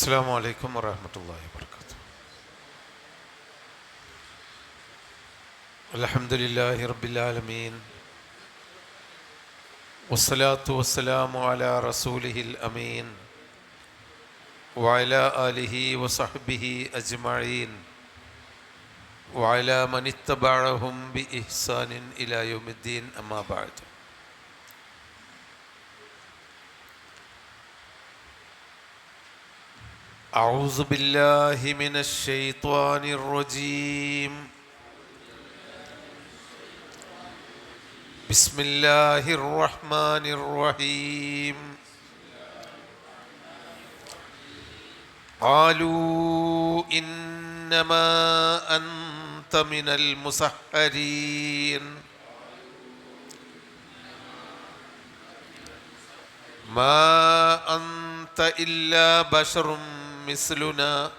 السلام عليكم ورحمة الله وبركاته. الحمد لله رب العالمين والصلاة والسلام على رسوله الأمين وعلى آله وصحبه أجمعين وعلى من اتبعهم بإحسان إلى يوم الدين أما بعد. أعوذ بالله من الشيطان الرجيم. بسم الله الرحمن الرحيم. قالوا إنما أنت من المسحرين ما أنت إلا بشر مثلنا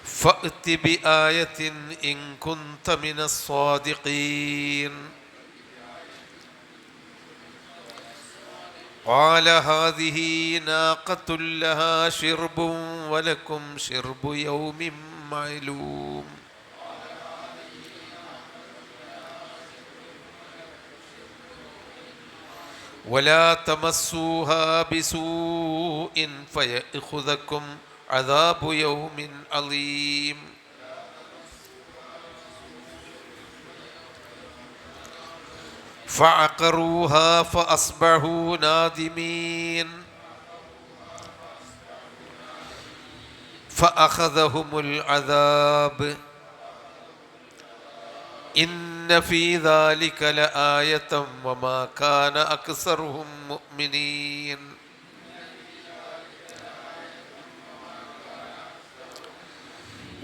فأت بآية إن كنت من الصادقين. قال هذه ناقة لها شرب ولكم شرب يوم معلوم ولا تمسوها بسوء فيأخذكم عذاب يوم عظيم. فعقروها فأصبحوا نادمين فأخذهم العذاب إن في ذلك لآية وما كان أكثرهم مؤمنين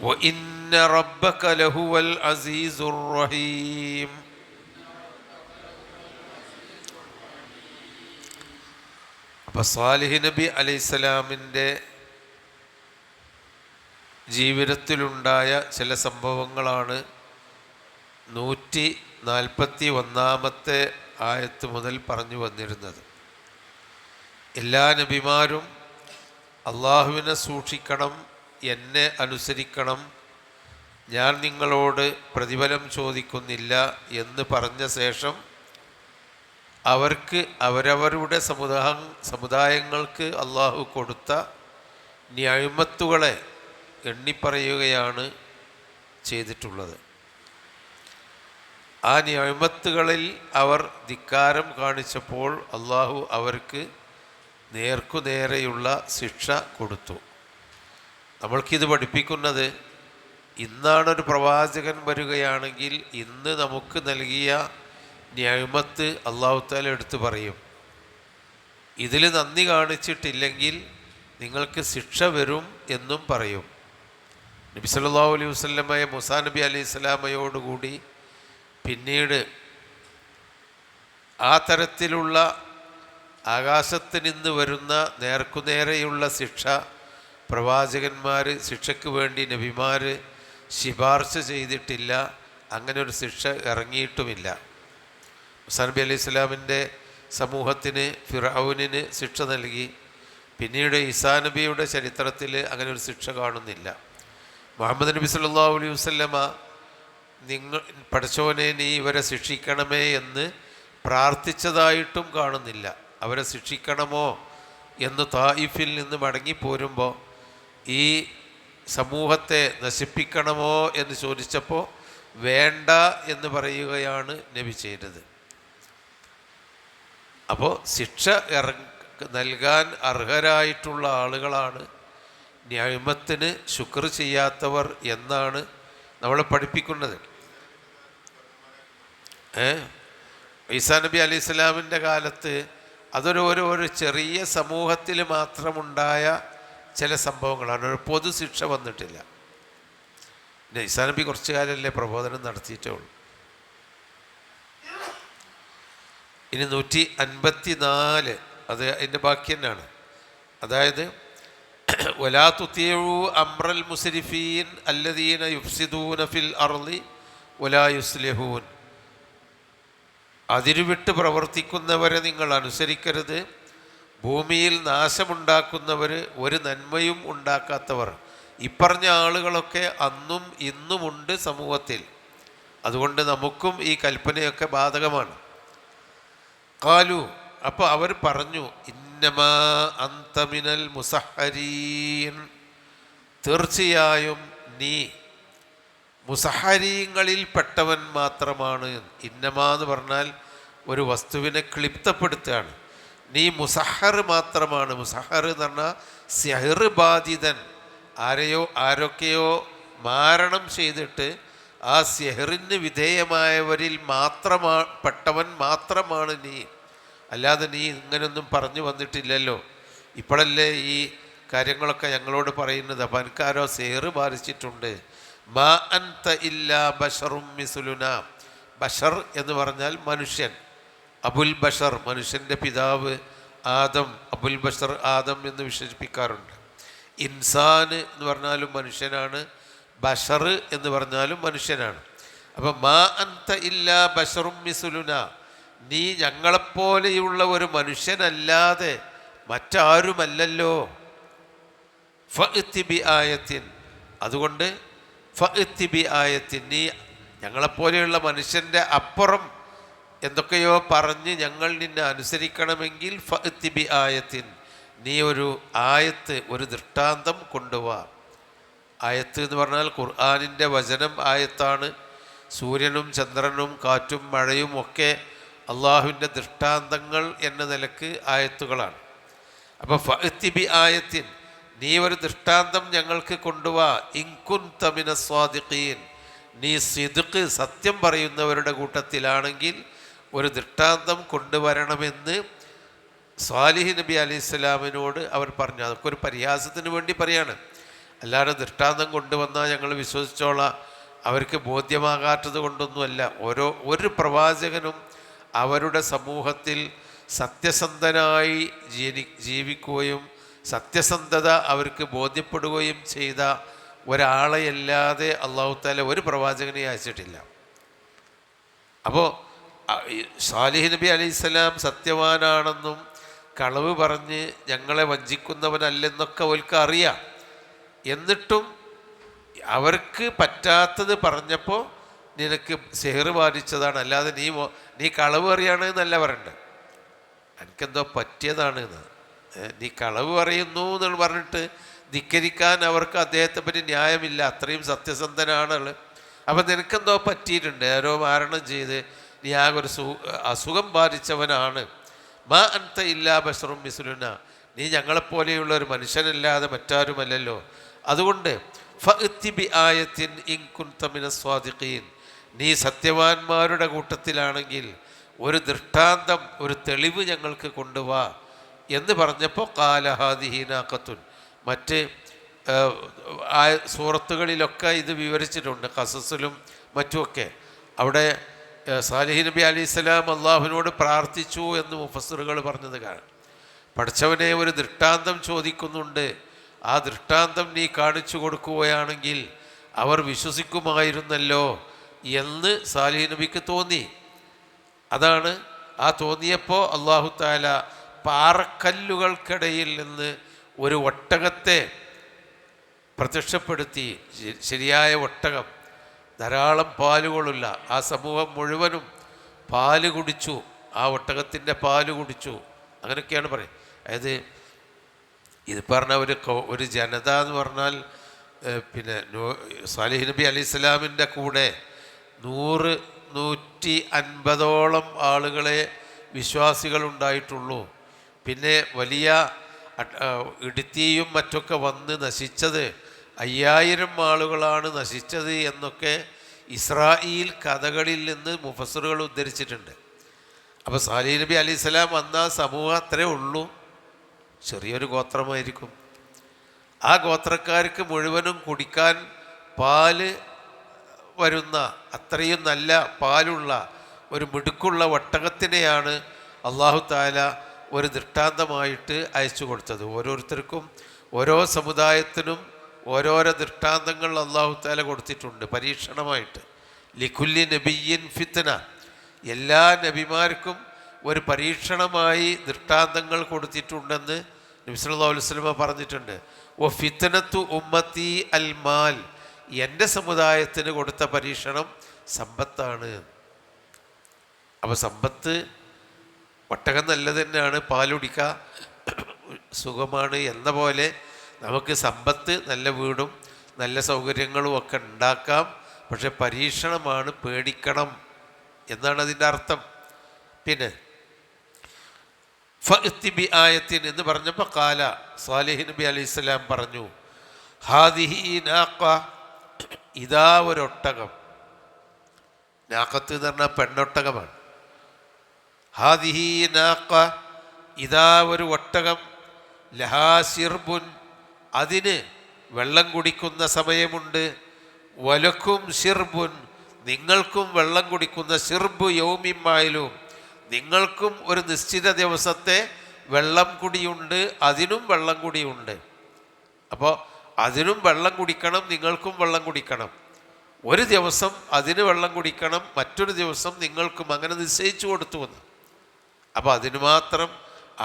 وإن ربك لهو العزيز الرحيم. അപ്പോൾ സാലിഹ് നബി അലൈഹിസ്സലാമിൻ്റെ ജീവിതത്തിലുണ്ടായ ചില സംഭവങ്ങളാണ് 141 ആയത്ത് മുതൽ പറഞ്ഞു വന്നിരുന്നത്. എല്ലാ നബിമാരും അള്ളാഹുവിനെ സൂക്ഷിക്കണം, എന്നെ അനുസരിക്കണം, ഞാൻ നിങ്ങളോട് പ്രതിഫലം ചോദിക്കുന്നില്ല എന്ന് പറഞ്ഞ ശേഷം അവർക്ക് അവരവരുടെ സമുദായങ്ങൾക്ക് അള്ളാഹു കൊടുത്ത നിഅമത്തുകളെ എണ്ണിപ്പറയുകയാണ് ചെയ്തിട്ടുള്ളത്. ആ നിഅമത്തുകളിൽ അവർ ധിക്കാരം കാണിച്ചപ്പോൾ അള്ളാഹു അവർക്ക് നേർക്കുനേരെയുള്ള ശിക്ഷ കൊടുത്തു. നമ്മൾക്കിത് പഠിപ്പിക്കുന്നത്, ഇന്നാണൊരു പ്രവാചകൻ വരികയാണെങ്കിൽ ഇന്ന് നമുക്ക് നൽകിയ നിഅമത്ത് അല്ലാഹു തആല എടുത്തു പറയും. ഇതിൽ നന്ദി കാണിച്ചിട്ടില്ലെങ്കിൽ നിങ്ങൾക്ക് ശിക്ഷ വരും എന്നും പറയും. നബി സല്ലല്ലാഹു അലൈഹി വസല്ലമയെ മൂസാ നബി അലൈഹിസ്സലാമയോടുകൂടി പിന്നീട് ആ തരത്തിലുള്ള ആകാശത്ത് നിന്ന് വരുന്ന നേർക്കുനേരെയുള്ള ശിക്ഷ പ്രവാചകന്മാർ, ശിക്ഷയ്ക്ക് വേണ്ടി നബിമാർ ശിപാർശ ചെയ്തിട്ടില്ല. അങ്ങനെ ഒരു ശിക്ഷ ഇറങ്ങിയിട്ടുമില്ല. മൂസാ നബി അലൈഹി സ്വലാമിൻ്റെ സമൂഹത്തിന് ഫിർഔനിന് ശിക്ഷ നൽകി. പിന്നീട് ഈസാ നബിയുടെ ചരിത്രത്തിൽ അങ്ങനെ ഒരു ശിക്ഷ കാണുന്നില്ല. മുഹമ്മദ് നബി സല്ലല്ലാഹു അലൈഹി വസല്ലമ പഠിച്ചവനെ നീ ഇവരെ ശിക്ഷിക്കണമേ എന്ന് പ്രാർത്ഥിച്ചതായിട്ടും കാണുന്നില്ല. അവരെ ശിക്ഷിക്കണമോ എന്ന് തായിഫിൽ നിന്ന് മടങ്ങിപ്പോരുമ്പോൾ ഈ സമൂഹത്തെ നശിപ്പിക്കണമോ എന്ന് ചോദിച്ചപ്പോൾ വേണ്ട എന്ന് പറയുകയാണ് നബി ചെയ്തത്. അപ്പോൾ ശിക്ഷ നൽകാൻ അർഹരായിട്ടുള്ള ആളുകളാണ് നിഅമത്തിന് ശുക്ർ ചെയ്യാത്തവർ എന്നാണ് നമ്മളെ പഠിപ്പിക്കുന്നത്. ഈസാ നബി അലൈഹി സ്വലാമിൻ്റെ കാലത്ത് അതൊരു ചെറിയ സമൂഹത്തിൽ മാത്രമുണ്ടായ ചില സംഭവങ്ങളാണ്. ഒരു പൊതു ശിക്ഷ വന്നിട്ടില്ല. പിന്നെ ഈസാ നബി കുറച്ചു കാലമല്ലേ പ്രബോധനം നടത്തിയിട്ടേ ഉള്ളൂ. ഇനി 154 അത് അതിൻ്റെ ബാക്കി തന്നെയാണ്. അതായത് വലാ തുതിഉ അംറൽ മുസ്രിഫീൻ അല്ലദീന യുഫ്സിദൂന ഫിൽ അർളി വലാ യുസ്ലിഹൂൻ. അതിരുവിട്ട് പ്രവർത്തിക്കുന്നവരെ നിങ്ങൾ അനുസരിക്കരുത്, ഭൂമിയിൽ നാശമുണ്ടാക്കുന്നവർ, ഒരു നന്മയും ഉണ്ടാക്കാത്തവർ, ഇപ്പറഞ്ഞ ആളുകളൊക്കെ അന്നും ഇന്നുമുണ്ട് സമൂഹത്തിൽ. അതുകൊണ്ട് നമുക്കും ഈ കൽപ്പനയൊക്കെ ബാധകമാണ്. ഖാലു, അപ്പോൾ അവർ പറഞ്ഞു, ഇന്നമാ അന്ത മിനൽ മുസഹരീൻ, തീർച്ചയായും നീ മുസഹരീങ്ങളിൽ പെട്ടവൻ മാത്രമാണ്. ഇന്നമാ എന്ന് പറഞ്ഞാൽ ഒരു വസ്തുവിനെ ക്ലിപ്തപ്പെടുത്തുകയാണ്. നീ മുസഹർ മാത്രമാണ്. മുസഹർ എന്ന് പറഞ്ഞാൽ സിഹർ ബാധിതൻ, ആരൊക്കെയോ മാരണം ചെയ്തിട്ട് ആ സിഹറിന് വിധേയമായവരിൽ പെട്ടവൻ മാത്രമാണ് നീ. അല്ലാതെ നീ ഇങ്ങനൊന്നും പറഞ്ഞു വന്നിട്ടില്ലല്ലോ. ഇപ്പോഴല്ലേ ഈ കാര്യങ്ങളൊക്കെ ഞങ്ങളോട് പറയുന്നത്. അപ്പം എനിക്കാരോ സിഹർ ബാധിച്ചിട്ടുണ്ട്. മാ അൻത ഇല്ലാ ബഷറും മിസ്ലുന. ബഷർ എന്ന് പറഞ്ഞാൽ മനുഷ്യൻ. അബുൽ ബഷർ, മനുഷ്യൻ്റെ പിതാവ് ആദം, അബുൽ ബഷർ ആദം എന്ന് വിശേഷിപ്പിക്കാറുണ്ട്. ഇൻസാൻ എന്ന് പറഞ്ഞാലും മനുഷ്യനാണ്, ബഷർ എന്ന് പറഞ്ഞാലും മനുഷ്യനാണ്. അപ്പം മാ അൻത ഇല്ലാ ബഷറും മിസ്ലുന, നീ ഞങ്ങളെപ്പോലെയുള്ള ഒരു മനുഷ്യനല്ലാതെ മറ്റാരുമല്ലല്ലോ. ഫഅ്തി ബി ആയത്തിൻ, അതുകൊണ്ട് ഫഅ്തി ബി ആയത്തിൻ, നീ ഞങ്ങളെപ്പോലെയുള്ള മനുഷ്യൻ്റെ അപ്പുറം എന്തൊക്കെയോ പറഞ്ഞ് ഞങ്ങൾ നിന്നെ അനുസരിക്കണമെങ്കിൽ ഫഅ്തി ബി ആയത്തിൻ, നീ ഒരു ആയത്ത്, ഒരു ദൃഷ്ടാന്തം കൊണ്ടുവാ. ആയത്ത് എന്ന് പറഞ്ഞാൽ ഖുർആനിൻ്റെ വചനം ആയത്താണ്. സൂര്യനും ചന്ദ്രനും കാറ്റും മഴയും ഒക്കെ അള്ളാഹുവിൻ്റെ ദൃഷ്ടാന്തങ്ങൾ എന്ന നിലക്ക് ആയത്തുകളാണ്. അപ്പോൾ ഫഅ്തി ബി ആയത്തിൻ, നീ ഒരു ദൃഷ്ടാന്തം ഞങ്ങൾക്ക് കൊണ്ടുവാ. ഇൻകുൻത മിനസ് സ്വാദിഖീൻ, നീ സിദ്ഖ്, സത്യം പറയുന്നവരുടെ കൂട്ടത്തിലാണെങ്കിൽ ഒരു ദൃഷ്ടാന്തം കൊണ്ടുവരണമെന്ന് സ്വാലിഹ് നബി അലൈഹി സ്വലാമിനോട് അവർ പറഞ്ഞു. അതൊക്കെ ഒരു പരിഹാസത്തിന് വേണ്ടി പറയാണ്. അല്ലാതെ ദൃഷ്ടാന്തം കൊണ്ടുവന്നാൽ ഞങ്ങൾ വിശ്വസിച്ചോളാം, അവർക്ക് ബോധ്യമാകാത്തത് കൊണ്ടൊന്നുമല്ല. ഒരു പ്രവാചകനും അവരുടെ സമൂഹത്തിൽ സത്യസന്ധനായി ജീവിക്കുകയും സത്യസന്ധത അവർക്ക് ബോധ്യപ്പെടുകയും ചെയ്ത ഒരാളെയല്ലാതെ അള്ളാഹു തആല ഒരു പ്രവാചകനെ അയച്ചിട്ടില്ല. അപ്പോൾ സാലിഹ് നബി അലൈഹിസ്സലാം സത്യവാനാണെന്നും കളവ് പറഞ്ഞ് ഞങ്ങളെ വഞ്ചിക്കുന്നവനല്ലെന്നൊക്കെ അവർക്ക് അറിയാം. എന്നിട്ടും അവർക്ക് പറ്റാത്തത് പറഞ്ഞപ്പോൾ നിനക്ക് സിഹർ ബാധിച്ചതാണ്, അല്ലാതെ നീ കളവ് അറിയാണ് എന്നല്ല പറയണ്ടേ. എനിക്കെന്തോ പറ്റിയതാണ് എന്ന്. നീ കളവ് പറയുന്നു എന്ന് പറഞ്ഞിട്ട് ധിക്കരിക്കാൻ അവർക്ക് അദ്ദേഹത്തെ പറ്റി ന്യായമില്ല. അത്രയും സത്യസന്ധനാണ്. അപ്പം നിനക്കെന്തോ പറ്റിയിട്ടുണ്ട്, ആരോ മാരണം ചെയ്ത് നീ ആകെ ഒരു അസുഖം ബാധിച്ചവനാണ്. മാ അൻത ഇല്ലാ ബശറും മിസ്ലുന, നീ ഞങ്ങളെപ്പോലെയുള്ള ഒരു മനുഷ്യനല്ലാതെ മറ്റാരുമല്ലല്ലോ. അതുകൊണ്ട് ഫഅ്തി ബി ആയത്തിൻ ഇൻ കുൻത മിനസ് സ്വാദിഖീൻ, നീ സത്യവാന്മാരുടെ കൂട്ടത്തിലാണെങ്കിൽ ഒരു ദൃഷ്ടാന്തം, ഒരു തെളിവ് ഞങ്ങൾക്ക് കൊണ്ടുവാ എന്ന് പറഞ്ഞപ്പോൾ ഖാല ഹാദിഹി നാഖത്തുൻ, മറ്റ് സൂറത്തുകളിലൊക്കെ ഇത് വിവരിച്ചിട്ടുണ്ട്, ഖസസിലും മറ്റുമൊക്കെ. അവിടെ സാലിഹ് നബി അലൈഹിസ്സലാം അള്ളാഹുവിനോട് പ്രാർത്ഥിച്ചു എന്ന് മുഫസ്സിറുകൾ പറഞ്ഞത് കാണാം. പഠിച്ചവനെ ഒരു ദൃഷ്ടാന്തം ചോദിക്കുന്നുണ്ട്, ആ ദൃഷ്ടാന്തം നീ കാണിച്ചു കൊടുക്കുകയാണെങ്കിൽ അവർ വിശ്വസിക്കുമായിരുന്നല്ലോ എന്ന് സാലിഹ് നബിക്ക് തോന്നി. അതാണ് ആ തോന്നിയപ്പോൾ അല്ലാഹു തആല പാറക്കല്ലുകൾക്കിടയിൽ നിന്ന് ഒരു ഒട്ടകത്തെ പ്രത്യക്ഷപ്പെടുത്തി. ശരിയായ ഒട്ടകം, ധാരാളം പാലുകളുള്ള ആ സമൂഹം മുഴുവനും പാല് കുടിച്ചു, ആ ഒട്ടകത്തിൻ്റെ പാല് കുടിച്ചു. അങ്ങനെയൊക്കെയാണ് പറയുന്നത്. അതായത് ഇത് പറഞ്ഞ ഒരു ജനത എന്ന് പറഞ്ഞാൽ പിന്നെ സാലിഹ് നബി അലൈഹി സ്വലാമിൻ്റെ കൂടെ 100-150ഓളം ആളുകളെ വിശ്വാസികളുണ്ടായിട്ടുള്ളൂ. പിന്നെ വലിയ ഇടുത്തിയും മറ്റൊക്കെ വന്ന് നശിച്ചത് 5000 ആളുകളാണ് നശിച്ചത് എന്നൊക്കെ ഇസ്രായേൽ കഥകളിൽ നിന്ന് മുഫസ്സിറുകൾ ഉദ്ധരിച്ചിട്ടുണ്ട്. അപ്പോൾ സാലിഹ് നബി അലൈഹി സ്വലാം വന്ന സമൂഹം അത്രേ ഉള്ളൂ, ചെറിയൊരു ഗോത്രമായിരിക്കും. ആ ഗോത്രക്കാർക്ക് മുഴുവനും കുടിക്കാൻ പാല് വരുന്ന അത്രയും നല്ല പാലുള്ള ഒരു മിടുക്കുള്ള ഒട്ടകത്തിനെയാണ് അല്ലാഹു തആല ഒരു ദൃഷ്ടാന്തമായിട്ട് അയച്ചു കൊടുത്തത്. ഓരോരുത്തർക്കും ഓരോ സമുദായത്തിനും ഓരോരോ ദൃഷ്ടാന്തങ്ങൾ അല്ലാഹു തആല കൊടുത്തിട്ടുണ്ട് പരീക്ഷണമായിട്ട്. ലികുല്ലി നബിയ്യിൻ ഫിത്ന, എല്ലാ നബിമാർക്കും ഒരു പരീക്ഷണമായി ദൃഷ്ടാന്തങ്ങൾ കൊടുത്തിട്ടുണ്ടെന്ന് നബി സല്ലല്ലാഹു അലൈഹി വസല്ലം പറഞ്ഞിട്ടുണ്ട്. വ ഫിത്നത്തു ഉമ്മത്തി അൽ മാൽ, എൻ്റെ സമുദായത്തിന് കൊടുത്ത പരീക്ഷണം സമ്പത്താണ്. അപ്പോൾ സമ്പത്ത്, ഒട്ടകം നല്ലത് തന്നെയാണ്, പാലുടിക്കുക സുഖമാണ് എന്ന പോലെ നമുക്ക് സമ്പത്ത്, നല്ല വീടും നല്ല സൗകര്യങ്ങളും ഒക്കെ ഉണ്ടാക്കാം. പക്ഷെ പരീക്ഷണമാണ്, പേടിക്കണം എന്നാണ് അതിൻ്റെ അർത്ഥം. പിന്നെ ഫഅ്തി ബി ആയത്തിൻ എന്ന് പറഞ്ഞപ്പോൾ കാല സാലിഹ് നബി അലൈഹി സ്വലാം പറഞ്ഞു, ഹാദിഹി നാഖ, ഇതാ ഒരൊട്ടകം. നാഖത്ത് എന്ന് പറഞ്ഞാൽ പെണ്ണൊട്ടകമാണ്. ഹാദിഹി നാഖ, ഇതാ ഒരു ഒട്ടകം, ലഹാ ശിർബുൻ, അതിന് വെള്ളം കുടിക്കുന്ന സമയമുണ്ട്, വലക്കും ശിർബുൻ, നിങ്ങൾക്കും വെള്ളം കുടിക്കുന്ന, ശിർബു യൗമിമായാലും നിങ്ങൾക്കും ഒരു നിശ്ചിത ദിവസത്തെ വെള്ളം കുടിയുണ്ട്, അതിനും വെള്ളം കുടിയുണ്ട്. അപ്പോൾ അതിനും വെള്ളം കുടിക്കണം, നിങ്ങൾക്കും വെള്ളം കുടിക്കണം. ഒരു ദിവസം അതിന് വെള്ളം കുടിക്കണം, മറ്റൊരു ദിവസം നിങ്ങൾക്കും, അങ്ങനെ നിശ്ചയിച്ചു കൊടുത്തു എന്ന്. അപ്പോൾ അതിന് മാത്രം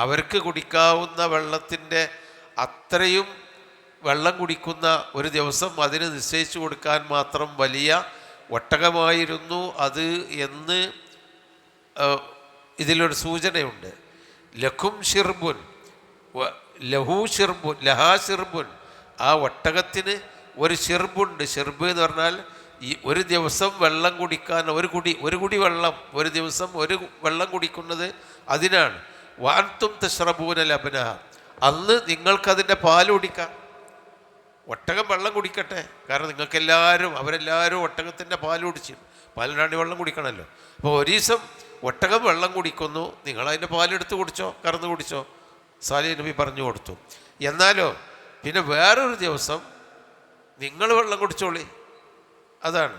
അവർക്ക് കുടിക്കാവുന്ന വെള്ളത്തിൻ്റെ അത്രയും വെള്ളം കുടിക്കുന്ന ഒരു ദിവസം അതിന് നിശ്ചയിച്ചു കൊടുക്കാൻ മാത്രം വലിയ ഒട്ടകമായിരുന്നു അത് എന്ന് ഇതിലൊരു സൂചനയുണ്ട്. ലഖും ഷിർബുൻ, ലഹു ഷിർബുൻ, ലഹാ ഷിർബുൻ, ആ ഒട്ടകത്തിന് ഒരു ഷിർബുണ്ട്. ഷിർബ് എന്ന് പറഞ്ഞാൽ ഈ ഒരു ദിവസം വെള്ളം കുടിക്കാൻ ഒരു കുടി വെള്ളം, ഒരു ദിവസം ഒരു വെള്ളം കുടിക്കുന്നത് അതിനാണ്. വാൻതും തശ്റബൂന ലബനഹ, അന്ന് നിങ്ങൾക്കതിൻ്റെ പാൽ കുടിക്കാം. ഒട്ടകം വെള്ളം കുടിക്കട്ടെ, കാരണം നിങ്ങൾക്കെല്ലാവരും, അവരെല്ലാവരും ഒട്ടകത്തിൻ്റെ പാൽ കുടിച്ചു, പാലിനാണ്ടി വെള്ളം കുടിക്കണമല്ലോ. അപ്പോൾ ഒരു ദിവസം ഒട്ടകം വെള്ളം കുടിക്കുന്നു, നിങ്ങളതിൻ്റെ പാലെടുത്ത് കുടിച്ചോ, കറന്ന് കുടിച്ചോ, സാലിഹ് നബി പറഞ്ഞു കൊടുത്തു. എന്നാലോ പിന്നെ വേറൊരു ദിവസം നിങ്ങൾ വെള്ളം കുടിച്ചോളി, അതാണ്.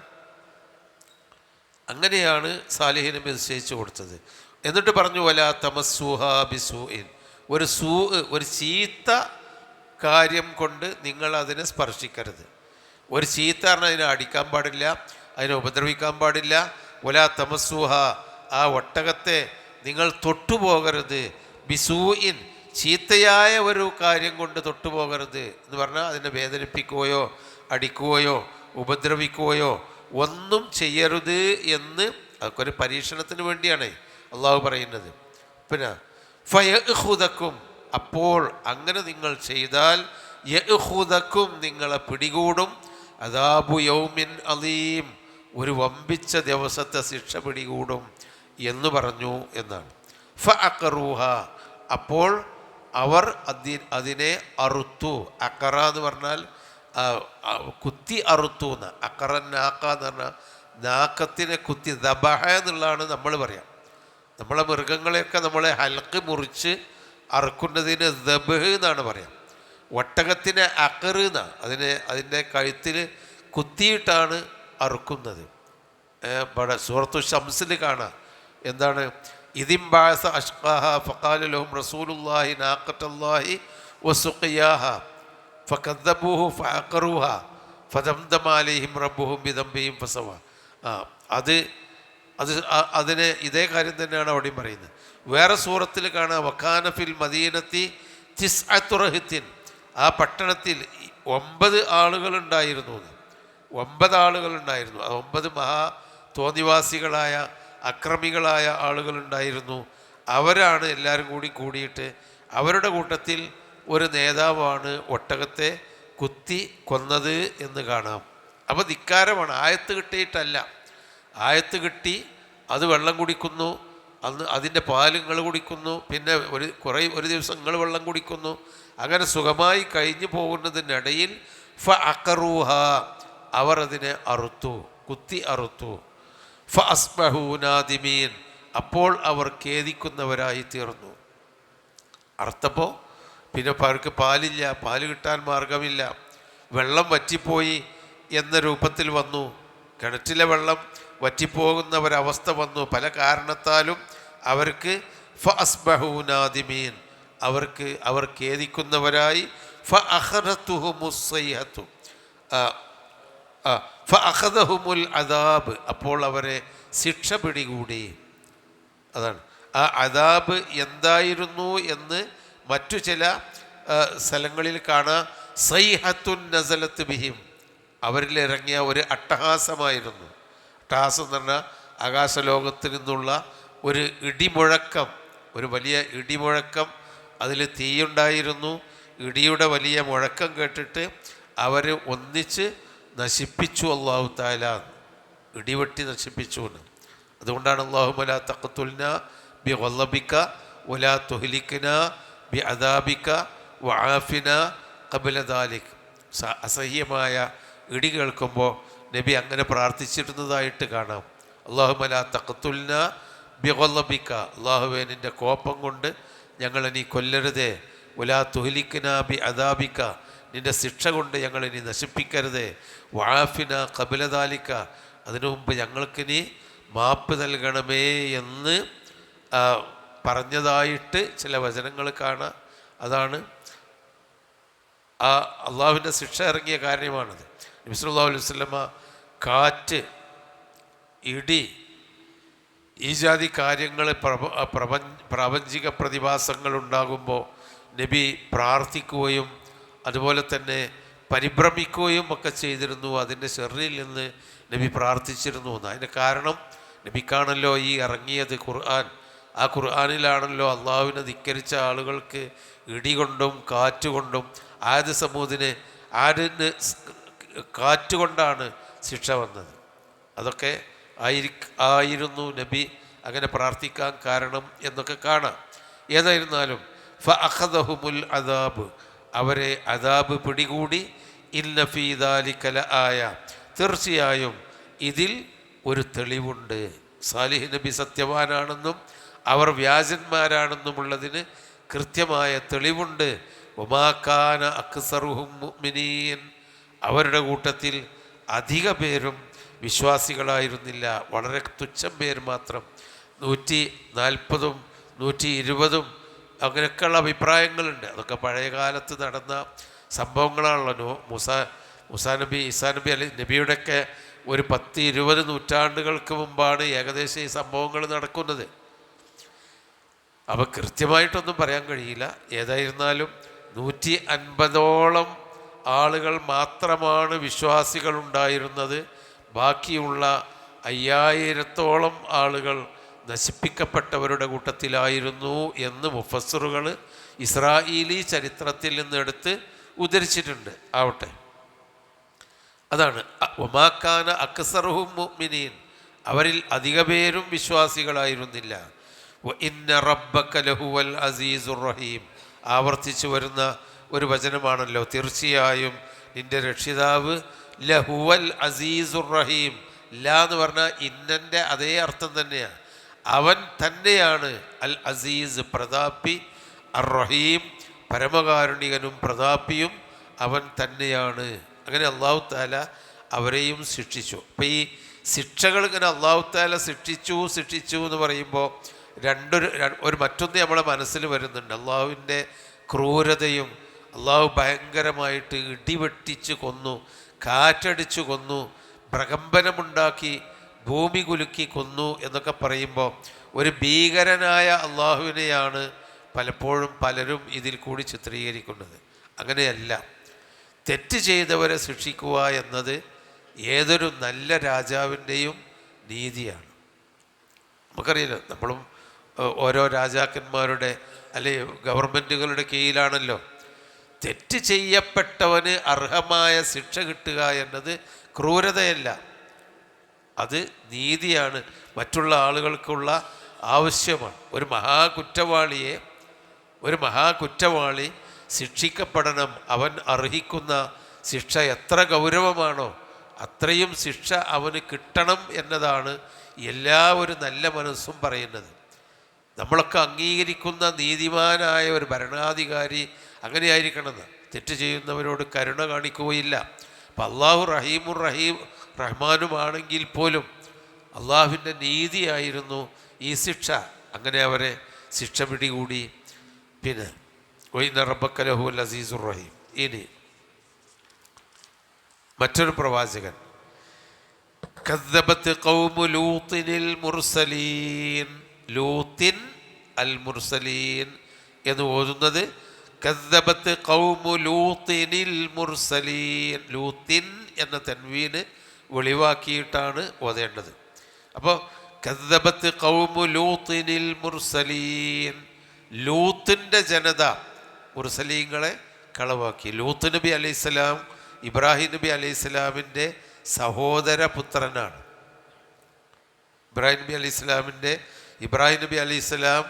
അങ്ങനെയാണ് സാലിഹ് നബി നിശ്ചയിച്ചു കൊടുത്തത്. എന്നിട്ട് പറഞ്ഞു, വലാ തമസ്സൂഹാ ബിസൂഇൻ, ഒരു ചീത്ത കാര്യം കൊണ്ട് നിങ്ങൾ അതിനെ സ്പർശിക്കരുത്. ഒരു ചീത്ത പറഞ്ഞാൽ അതിനെ അടിക്കാൻ പാടില്ല, അതിനെ ഉപദ്രവിക്കാൻ പാടില്ല. വലാ തമസ്സൂഹ, ആ ഒട്ടകത്തെ നിങ്ങൾ തൊട്ടുപോകരുത്. ബിസൂഇൻ, ചീത്തയായ ഒരു കാര്യം കൊണ്ട് തൊട്ടുപോകരുത് എന്ന് പറഞ്ഞാൽ അതിനെ വേദനിപ്പിക്കുകയോ അടിക്കുകയോ ഉപദ്രവിക്കുകയോ ഒന്നും ചെയ്യരുത് എന്ന്, അതൊക്കെ ഒരു പരീക്ഷണത്തിന് വേണ്ടിയാണ് അള്ളാഹു പറയുന്നത്. പിന്നെ ഫയഖുദക്കും, അപ്പോൾ അങ്ങനെ നിങ്ങൾ ചെയ്താൽ യഖുദക്കും, നിങ്ങളെ പിടികൂടും, അദാബു യൗമിൻ അലീം, ഒരു വമ്പിച്ച ദിവസത്തെ ശിക്ഷ പിടികൂടും എന്ന് പറഞ്ഞു എന്നാണ്. ഫഅഖറൂഹ, അപ്പോൾ അവർ അതിനെ അറുത്തു. അക്കറ എന്ന് പറഞ്ഞാൽ കുത്തി അറുത്തു എന്ന്. അക്കറൻ നാക്ക എന്ന് പറഞ്ഞാൽ നാക്കത്തിനെ കുത്തി, ദബഹ എന്നുള്ളതാണ് നമ്മൾ പറയാം. നമ്മളെ മൃഗങ്ങളെയൊക്കെ നമ്മളെ ഹൽക്ക് മുറിച്ച് അറുക്കുന്നതിന് ദബഹ് എന്നാണ് പറയാം. ഒട്ടകത്തിനെ അക്കറ് എന്നാണ്, അതിൻ്റെ കഴുത്തിൽ കുത്തിയിട്ടാണ് അറുക്കുന്നത്. സൂറത്തു ശംസിൽ കാണാം, എന്താണ്, ഇതിംബാസ അഷ്ഖാഹ ഫഖാല ലഹും റസൂലുള്ളാഹി നാഖത്തല്ലാഹി വസുഖിയാഹ ഫകദ്ദബൂഹു ഫഅഖറൂഹ ഫദംദമ അലൈഹിം റബ്ബുഹും ബിദംബിഹിം ഫസവ. അതിന് ഇതേ കാര്യം തന്നെയാണ് അവിടെയും പറയുന്നത്. വേറെ സൂറത്തിൽ കാണാം, വക്കാന ഫിൽ മദീനത്തി തിസ്അത്തു റഹ്തിൻ, ആ പട്ടണത്തിൽ 9 ആളുകളുണ്ടായിരുന്നു. 9 ആളുകളുണ്ടായിരുന്നു. 9 മഹാ തോന്നിവാസികളായ അക്രമികളായ ആളുകളുണ്ടായിരുന്നു. അവരാണ് എല്ലാവരും കൂടിയിട്ട്, അവരുടെ കൂട്ടത്തിൽ ഒരു നേതാവാണ് ഒട്ടകത്തെ കുത്തി കൊന്നത് എന്ന് കാണാം. അപ്പോൾ ധിക്കാരമാണ്, ആയത്ത് കിട്ടിയിട്ടല്ല. ആയത്ത് കിട്ടി അത് വെള്ളം കുടിക്കുന്നു, അന്ന് അതിൻ്റെ പാല് നിങ്ങൾ കുടിക്കുന്നു, പിന്നെ ഒരു ദിവസം നിങ്ങൾ വെള്ളം കുടിക്കുന്നു, അങ്ങനെ സുഖമായി കഴിഞ്ഞു പോകുന്നതിനിടയിൽ ഫഅഖറൂഹ, അവർ അതിനെ അറുത്തു, കുത്തി അറുത്തു. ഫഅസ്ബഹൂ നാദിമീൻ, അപ്പോൾ അവർ ഖേദിക്കുന്നവരായി തീർന്നു. അറുത്തപ്പോൾ പിന്നെ അവർക്ക് പാലില്ല, പാല് കിട്ടാൻ മാർഗമില്ല, വെള്ളം വറ്റിപ്പോയി എന്ന രൂപത്തിൽ വന്നു. കിണറ്റിലെ വെള്ളം വറ്റിപ്പോകുന്ന ഒരവസ്ഥ വന്നു. പല കാരണത്താലും അവർക്ക് ഫഅസ്ബഹൂ നാദിമീൻ, അവർ ഖേദിക്കുന്നവരായി. ഫഅഖദതുഹുമുസ്സൈഹതു ഫഅഖദഹുമുൽ അദാബ്, അപ്പോൾ അവരെ ശിക്ഷ പിടികൂടി. അതാണ് ആ അദാബ് എന്തായിരുന്നു എന്ന് മറ്റു ചില സ്ഥലങ്ങളിൽ കാണാം. സൈഹത്തുൻ നസലത്ത് ബിഹിം, അവരിൽ ഇറങ്ങിയ ഒരു അട്ടഹാസമായിരുന്നു. അട്ടഹാസം എന്ന് പറഞ്ഞാൽ ആകാശലോകത്ത് നിന്നുള്ള ഒരു ഇടിമുഴക്കം, ഒരു വലിയ ഇടിമുഴക്കം. അതിൽ തീയുണ്ടായിരുന്നു. ഇടിയുടെ വലിയ മുഴക്കം കേട്ടിട്ട് അവർ ഒന്നിച്ച് നശിപ്പിച്ചു അല്ലാഹു തആല, ഇടിവെട്ടി നശിപ്പിച്ചു എന്ന്. അതുകൊണ്ടാണ് അല്ലാഹുമ്മ ലാ തഖ്തുൽനാ ബി ഗളബിക വലാ തുഹ്ലിക്നാ ബി അദാബിക വആഫിനാ ഖബ്ല ദാലിക്. അസഹ്യമായ ഇടി കേൾക്കുമ്പോൾ നബി അങ്ങനെ പ്രാർത്ഥിച്ചിരുന്നതായിട്ട് കാണാം. അല്ലാഹുമ്മ ലാ തഖ്തുൽനാ ബി ഗളബിക, അല്ലാഹുവേ നിൻ്റെ കോപം കൊണ്ട് ഞങ്ങളെ നീ കൊല്ലരുതേ. വലാ തുഹ്ലിക്നാ ബി അദാബിക, നിൻ്റെ ശിക്ഷ കൊണ്ട് ഞങ്ങളെ നീ നശിപ്പിക്കരുതേ. വആഫിനാ ഖബ്ല ദാലിക, അതിനു മുമ്പ് ഞങ്ങൾക്ക് നീ മാപ്പ് നൽകണമേ എന്ന് പറഞ്ഞതായിട്ട് ചില വചനങ്ങൾ കാണാം. അതാണ് ആ അള്ളാഹുവിൻ്റെ ശിക്ഷ ഇറങ്ങിയ കാര്യമാണത്. നബി സല്ലല്ലാഹു അലൈഹി വസല്ലമ കാറ്റ്, ഇടി, ഈ ജാതി കാര്യങ്ങൾ പ്രാപഞ്ചിക പ്രതിഭാസങ്ങൾ ഉണ്ടാകുമ്പോൾ നബി പ്രാർത്ഥിക്കുകയും അതുപോലെ തന്നെ പരിഭ്രമിക്കുകയും ഒക്കെ ചെയ്തിരുന്നു. അതിൻ്റെ ഷെറിൽ നിന്ന് നബി പ്രാർത്ഥിച്ചിരുന്നു. അതിൻ്റെ കാരണം നബിക്കാണല്ലോ ഈ ഇറങ്ങിയത് ഖുർആൻ. ആ ഖുർആനിലാണല്ലോ അള്ളാഹുവിനെ ധിക്കരിച്ച ആളുകൾക്ക് ഇടികൊണ്ടും കാറ്റുകൊണ്ടും, ആദ്യ സമൂഹത്തിന് ആരിന് കാറ്റുകൊണ്ടാണ് ശിക്ഷ വന്നത്. അതൊക്കെ ആയിരുന്നു നബി അങ്ങനെ പ്രാർത്ഥിക്കാൻ കാരണം എന്നൊക്കെ കാണാം. ഏതായിരുന്നാലും ഫഅഖദഹുമുൽ അദാബ്, അവരെ അദാബ് പിടികൂടി. ഇന്ന ഫീ ദാലിക ലആയ, തീർച്ചയായും ഇതിൽ ഒരു തെളിവുണ്ട്. സാലിഹ് നബി സത്യവാനാണെന്നും അവർ വ്യാജന്മാരാണെന്നുമുള്ളതിന് കൃത്യമായ തെളിവുണ്ട്. വമാ കാന അക്സറുഹും മുഅ്മിനീൻ, അവരുടെ കൂട്ടത്തിൽ അധിക പേരും വിശ്വാസികളായിരുന്നില്ല. വളരെ തുച്ഛം പേര് മാത്രം. 140 120 അങ്ങനെയൊക്കെയുള്ള അഭിപ്രായങ്ങളുണ്ട്. അതൊക്കെ പഴയ കാലത്ത് നടന്ന സംഭവങ്ങളാണല്ലോ. മൂസാ നബി, ഈസാ നബി അല്ലെ നബിയുടെയൊക്കെ ഒരു 10-20 നൂറ്റാണ്ടുകൾക്ക് മുമ്പാണ് ഏകദേശം ഈ സംഭവങ്ങൾ നടക്കുന്നത്. അപ്പോൾ കൃത്യമായിട്ടൊന്നും പറയാൻ കഴിയില്ല. ഏതായിരുന്നാലും 150ഓളം ആളുകൾ മാത്രമാണ് വിശ്വാസികളുണ്ടായിരുന്നത്. ബാക്കിയുള്ള 5000ഓളം ആളുകൾ നശിപ്പിക്കപ്പെട്ടവരുടെ കൂട്ടത്തിലായിരുന്നു എന്ന് മുഫസ്സിറുകൾ ഇസ്രായേലി ചരിത്രത്തിൽ നിന്നെടുത്ത് ഉദ്ധരിച്ചിട്ടുണ്ട്. ആവട്ടെ, അതാണ് വമാ കാന അക്സറുഹും മുഅ്മിനീൻ, അവരിൽ അധിക പേരും വിശ്വാസികളായിരുന്നില്ല. വഇന്ന റബ്ബക ലഹുവൽ അസീസുർ റഹീം, ആവർത്തിച്ചു വരുന്ന ഒരു വചനമാണല്ലോ. തീർച്ചയായും നിന്റെ രക്ഷിതാവ് ലഹുവൽ അസീസുർ റഹീം. ല എന്ന് പറഞ്ഞാൽ ഇന്നൻ്റെ അതേ അർത്ഥം തന്നെയാണ്. അവൻ തന്നെയാണ് അൽ അസീസ്, പ്രതാപി, അർ റഹീം, പരമകാരുണികനും പ്രതാപിയും അവൻ തന്നെയാണ്. അങ്ങനെ അല്ലാഹു തആല അവരെയും ശിക്ഷിച്ചു. അപ്പം ഈ ശിക്ഷകൾ ഇങ്ങനെ അല്ലാഹു തആല ശിക്ഷിച്ചു എന്ന് പറയുമ്പോൾ ഒരു മറ്റൊന്ന് നമ്മളെ മനസ്സിൽ വരുന്നുണ്ട്. അള്ളാഹുവിൻ്റെ ക്രൂരതയും, അള്ളാഹു ഭയങ്കരമായിട്ട് ഇടിവെട്ടിച്ച് കൊന്നു, കാറ്റടിച്ചു കൊന്നു, പ്രകമ്പനമുണ്ടാക്കി ഭൂമി കുലുക്കി കൊന്നു എന്നൊക്കെ പറയുമ്പോൾ ഒരു ഭീകരനായ അള്ളാഹുവിനെയാണ് പലപ്പോഴും പലരും ഇതിൽ കൂടി ചിത്രീകരിക്കുന്നത്. അങ്ങനെയല്ല. തെറ്റ് ചെയ്തവരെ ശിക്ഷിക്കുക എന്നത് ഏതൊരു നല്ല രാജാവിൻ്റെയും നീതിയാണ്. നമുക്കറിയില്ല, നമ്മളും ഓരോ രാജാക്കന്മാരുടെ അല്ലെ ഗവൺമെൻറ്റുകളുടെ കീഴിലാണല്ലോ. തെറ്റ് ചെയ്യപ്പെട്ടവന് അർഹമായ ശിക്ഷ കിട്ടുക എന്നത് ക്രൂരതയല്ല, അത് നീതിയാണ്, മറ്റുള്ള ആളുകൾക്കുള്ള ആവശ്യമാണ്. ഒരു മഹാകുറ്റവാളി ശിക്ഷിക്കപ്പെടണം. അവൻ അർഹിക്കുന്ന ശിക്ഷ എത്ര ഗൗരവമാണോ അത്രയും ശിക്ഷ അവന് കിട്ടണം എന്നതാണ് ഒരു നല്ല മനസ്സും പറയുന്നത്. നമ്മളൊക്കെ അംഗീകരിക്കുന്ന നീതിമാനായ ഒരു ഭരണാധികാരി അങ്ങനെയായിരിക്കണമെന്ന്. തെറ്റ് ചെയ്യുന്നവരോട് കരുണ കാണിക്കുകയില്ല. അപ്പം അള്ളാഹു റഹ്മാനുമാണെങ്കിൽ പോലും അള്ളാഹുവിൻ്റെ നീതിയായിരുന്നു ഈ ശിക്ഷ. അങ്ങനെ അവരെ ശിക്ഷ പിടികൂടി. പിന്നെ വഇന്ന റബ്ബക ലഹുവൽ അസീസുർ റഹീം. ഇനി മറ്റൊരു പ്രവാചകൻ, കദ്ദബത്ത് ഖൗമു ലൂത്തിനിൽ മുർസലീൻ. ലൂത്തിൻ അൽ മുർസലീൻ എന്ന് ഓതുന്നത് കദ്ദബത്ത് ഖൗമു ലൂത്തിനിൽ മുർസലീൻ. ലൂത്തിൻ എന്ന തൻവീന് വെളിവാക്കിയിട്ടാണ് ഓതേണ്ടത്. അപ്പോൾ കദ്ദബത്ത് ഖൗമു ലൂത്തിനിൽ മുർസലീൻ, ലൂത്തിൻ്റെ ജനത മുർസലീങ്ങളെ കളവാക്കി. ലൂത്ത് നബി അലൈഹിസ്സലാം ഇബ്രാഹിം നബി അലൈഹിസ്സലാമിൻ്റെ സഹോദര പുത്രനാണ്. ഇബ്രാഹിം നബി അലൈഹിസ്സലാം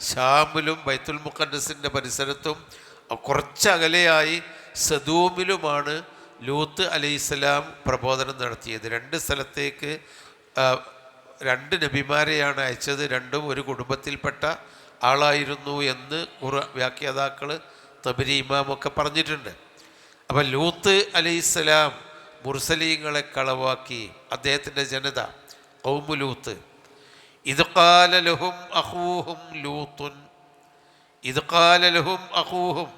ഷാമിലും ബൈത്തുൽ മുഖദ്ദസിൻ്റെ പരിസരത്തും കുറച്ചകലെയായി സദൂമിലുമാണ് ലൂത്ത് അലൈഹിസ്സലാം പ്രബോധനം നടത്തിയത്. 2 സ്ഥലത്തേക്ക് 2 നബിമാരെയാണ് അയച്ചത്. രണ്ടും ഒരു കുടുംബത്തിൽപ്പെട്ട ആളായിരുന്നു എന്ന് വ്യാഖ്യാതാക്കൾ തബരി ഇമാമൊക്കെ പറഞ്ഞിട്ടുണ്ട്. അപ്പം ലൂത്ത് അലൈഹിസ്സലാം മുർസലീങ്ങളെ കളവാക്കി. അദ്ദേഹത്തിൻ്റെ ജനത ഖൗമു ലൂത്ത്. ഇദ് ഖാല ലഹും അഖൂഹും ലൂത്തുൻ, ഇദ് ഖാല ലഹും അഖൂഹും,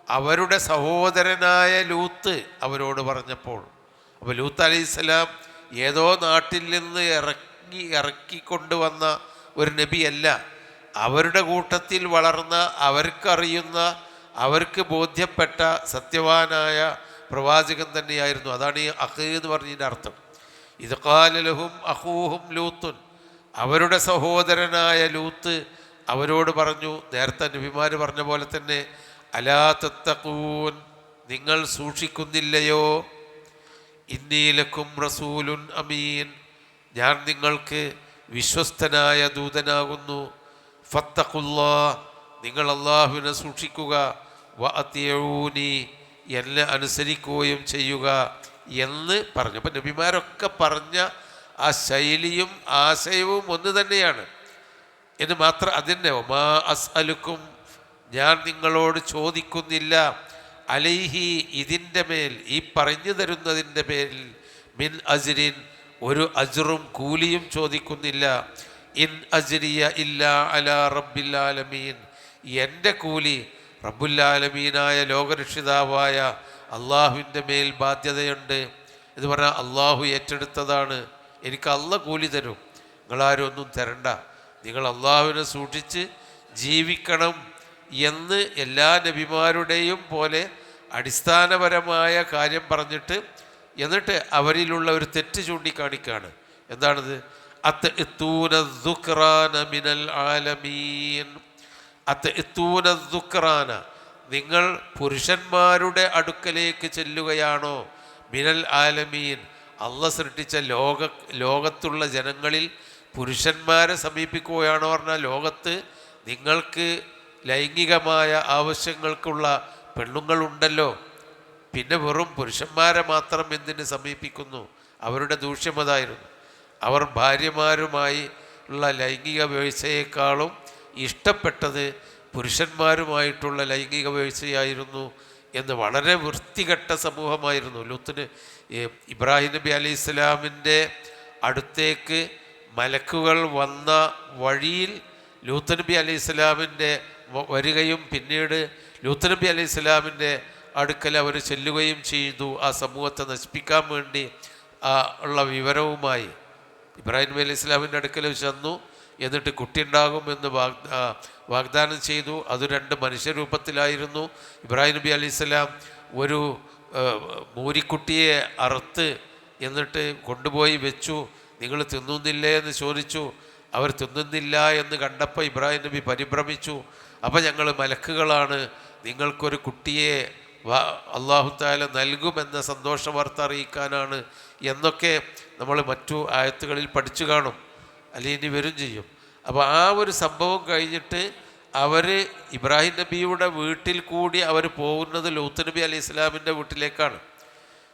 അവരുടെ സഹോദരനായ ലൂത്ത് അവരോട് പറഞ്ഞപ്പോൾ. അപ്പോൾ ലൂത്ത് അലൈഹിസ്സലാം ഏതോ നാട്ടിൽ നിന്ന് ഇറക്കിക്കൊണ്ടുവന്ന ഒരു നബിയല്ല. അവരുടെ കൂട്ടത്തിൽ വളർന്ന, അവർക്കറിയുന്ന, അവർക്ക് ബോധ്യപ്പെട്ട സത്യവാനായ പ്രവാചകൻ തന്നെയായിരുന്നു. അതാണ് ഈ അഖ് എന്ന് പറഞ്ഞതിൻ്റെ അർത്ഥം. ഇദ് ഖാല ലഹും അഖൂഹും ലൂത്തുൻ, അവരുടെ സഹോദരനായ ലൂത്ത് അവരോട് പറഞ്ഞു, നേരത്തെ നബിമാർ പറഞ്ഞ പോലെ തന്നെ, അലാ തത്തഖൂൻ, നിങ്ങൾ സൂക്ഷിക്കുന്നില്ലയോ, ഇന്നി ലക്കും റസൂലുൻ അമീൻ, ഞാൻ നിങ്ങൾക്ക് വിശ്വസ്തനായ ദൂതനാകുന്നു, ഫത്തഖുല്ലാഹ്, നിങ്ങൾ അള്ളാഹുവിനെ സൂക്ഷിക്കുക, വഅതിഊനി, എന്നെ അനുസരിക്കുകയും ചെയ്യുക എന്ന് പറഞ്ഞു. അപ്പം നബിമാരൊക്കെ പറഞ്ഞ ആ ശൈലിയും ആശയവും ഒന്ന് തന്നെയാണ് എന്ന് മാത്രം. അതിൻ്റെ ഒമാ അസ്അലുക്കും, ഞാൻ നിങ്ങളോട് ചോദിക്കുന്നില്ല, അലൈഹി, ഇതിൻ്റെ മേൽ, ഈ പറഞ്ഞു തരുന്നതിൻ്റെ പേരിൽ, മിൻ അജ്രിൻ, ഒരു അജ്റും കൂലിയും ചോദിക്കുന്നില്ല. ഇൻ അജ്രിയ ഇല്ലാ അലാ റബ്ബിൽ ആലമീൻ, എൻ്റെ കൂലി റബ്ബുല്ലാലമീനായ ലോകരക്ഷിതാവായ അള്ളാഹുവിൻ്റെ മേൽ ബാധ്യതയുണ്ട് എന്ന് പറഞ്ഞാൽ അള്ളാഹു ഏറ്റെടുത്തതാണ്. എനിക്ക് അള്ളാഹ് കൂലി തരും, നിങ്ങളാരും ഒന്നും തരണ്ട, നിങ്ങൾ അള്ളാഹുവിനെ സൂക്ഷിച്ച് ജീവിക്കണം എന്ന് എല്ലാ നബിമാരുടെയും പോലെ അടിസ്ഥാനപരമായ കാര്യം പറഞ്ഞിട്ട്, എന്നിട്ട് അവരിലുള്ള ഒരു തെറ്റ് ചൂണ്ടിക്കാണിക്കുകയാണ്. എന്താണത്? അത്ഇത്തൂന ദുക്റാന മിനൽ ആലമീൻ, അത്ഇത്തൂന ദുക്റാന, നിങ്ങൾ പുരുഷന്മാരുടെ അടുക്കലേക്ക് ചെല്ലുകയാണോ, മിനൽ ആലമീൻ, അള്ളാഹ് സൃഷ്ടിച്ച ലോകത്തുള്ള ജനങ്ങളിൽ പുരുഷന്മാരെ സമീപിക്കുകയാണോ പറഞ്ഞാൽ, ലോകത്ത് നിങ്ങൾക്ക് ലൈംഗികമായ ആവശ്യങ്ങൾക്കുള്ള പെണ്ണുങ്ങളുണ്ടല്ലോ, പിന്നെ വെറും പുരുഷന്മാരെ മാത്രം എന്തിന് സമീപിക്കുന്നു? അവരുടെ ദൂഷ്യമതായിരുന്നു. അവർ ഭാര്യമാരുമായി ഉള്ള ലൈംഗിക വീഴ്ചയേക്കാളും ഇഷ്ടപ്പെട്ടത് പുരുഷന്മാരുമായിട്ടുള്ള ലൈംഗിക വീഴ്ചയായിരുന്നു എന്ന് വളരെ വൃത്തികെട്ട സമൂഹമായിരുന്നു. ലൂത്തിന് ഇബ്രാഹിം നബി അലൈഹി സ്വലാമിൻ്റെ അടുത്തേക്ക് മലക്കുകൾ വന്ന വഴിയിൽ ലൂത്ത് നബി അലൈഹി സ്വലാമിൻ്റെ വരികയും പിന്നീട് ലൂത്ത് നബി അലൈഹി സ്വലാമിൻ്റെ അടുക്കൽ അവർ ചെല്ലുകയും ചെയ്തു, ആ സമൂഹത്തെ നശിപ്പിക്കാൻ വേണ്ടി ഉള്ള വിവരവുമായി. ഇബ്രാഹിം നബി അലൈഹി സ്വലാമിൻ്റെ അടുക്കൽ ചെന്നു, എന്നിട്ട് കുട്ടിയുണ്ടാകുമെന്ന് വാഗ്ദാനം ചെയ്തു. അത് 2 മനുഷ്യരൂപത്തിലായിരുന്നു. ഇബ്രാഹിം നബി അലൈഹി സ്വലാം ഒരു മൂരിക്കുട്ടിയെ അറുത്ത് എന്നിട്ട് കൊണ്ടുപോയി വെച്ചു. നിങ്ങൾ തിന്നുന്നില്ലേ എന്ന് ചോദിച്ചു. അവർ തിന്നുന്നില്ല എന്ന് കണ്ടപ്പോൾ ഇബ്രാഹിം നബി പരിഭ്രമിച്ചു. അപ്പം ഞങ്ങൾ മലക്കുകളാണ്, നിങ്ങൾക്കൊരു കുട്ടിയെ അല്ലാഹു തആല നൽകുമെന്ന സന്തോഷ വാർത്ത അറിയിക്കാനാണ് എന്നൊക്കെ നമ്മൾ മറ്റു ആയത്തുകളിൽ പഠിച്ചു കാണും, അല്ലെങ്കിൽ ഇനി വരും ചെയ്യും. അപ്പോൾ ആ ഒരു സംഭവം കഴിഞ്ഞിട്ട് അവർ ഇബ്രാഹിം നബിയുടെ വീട്ടിൽ കൂടി അവർ പോകുന്നത് ലൂത്ത് നബി അലൈഹി സ്വലാമിൻ്റെ വീട്ടിലേക്കാണ്.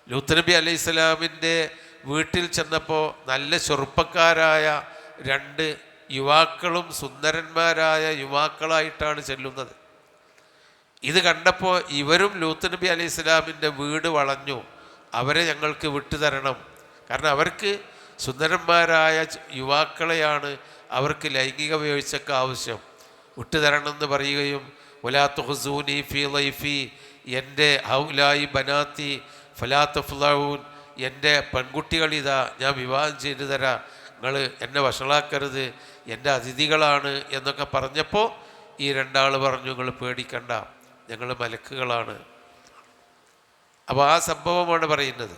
ലൂത്ത് നബി അലൈഹി സ്വലാമിൻ്റെ വീട്ടിൽ ചെന്നപ്പോൾ നല്ല ചെറുപ്പക്കാരായ 2 യുവാക്കളും സുന്ദരന്മാരായ യുവാക്കളായിട്ടാണ് ചെല്ലുന്നത്. ഇത് കണ്ടപ്പോൾ ഇവരും ലൂത്ത് നബി അലൈഹി സ്വലാമിൻ്റെ വീട് വളഞ്ഞു, അവരെ ഞങ്ങൾക്ക് വിട്ടുതരണം. കാരണം അവർക്ക് സുന്ദരന്മാരായ യുവാക്കളെയാണ് അവർക്ക് ലൈംഗിക വീഴ്ചയ്ക്ക് ആവശ്യം. വിട്ടുതരണമെന്ന് പറയുകയും, വലാ തുഖ്സൂനി ഫീ ളൈഫി, എൻ്റെ ഹൗലായി ബനാത്തി ഫലാ തഫ്ളഊൻ, എൻ്റെ പെൺകുട്ടികളിതാ ഞാൻ വിവാഹം ചെയ്തു തരാം, നിങ്ങൾ എന്നെ വഷളാക്കരുത്, എൻ്റെ അതിഥികളാണ് എന്നൊക്കെ പറഞ്ഞപ്പോൾ ഈ രണ്ടാൾ പറഞ്ഞു, നിങ്ങൾ പേടിക്കണ്ട, ഞങ്ങൾ മലക്കുകളാണ്. അപ്പോൾ ആ സംഭവമാണ് പറയുന്നത്.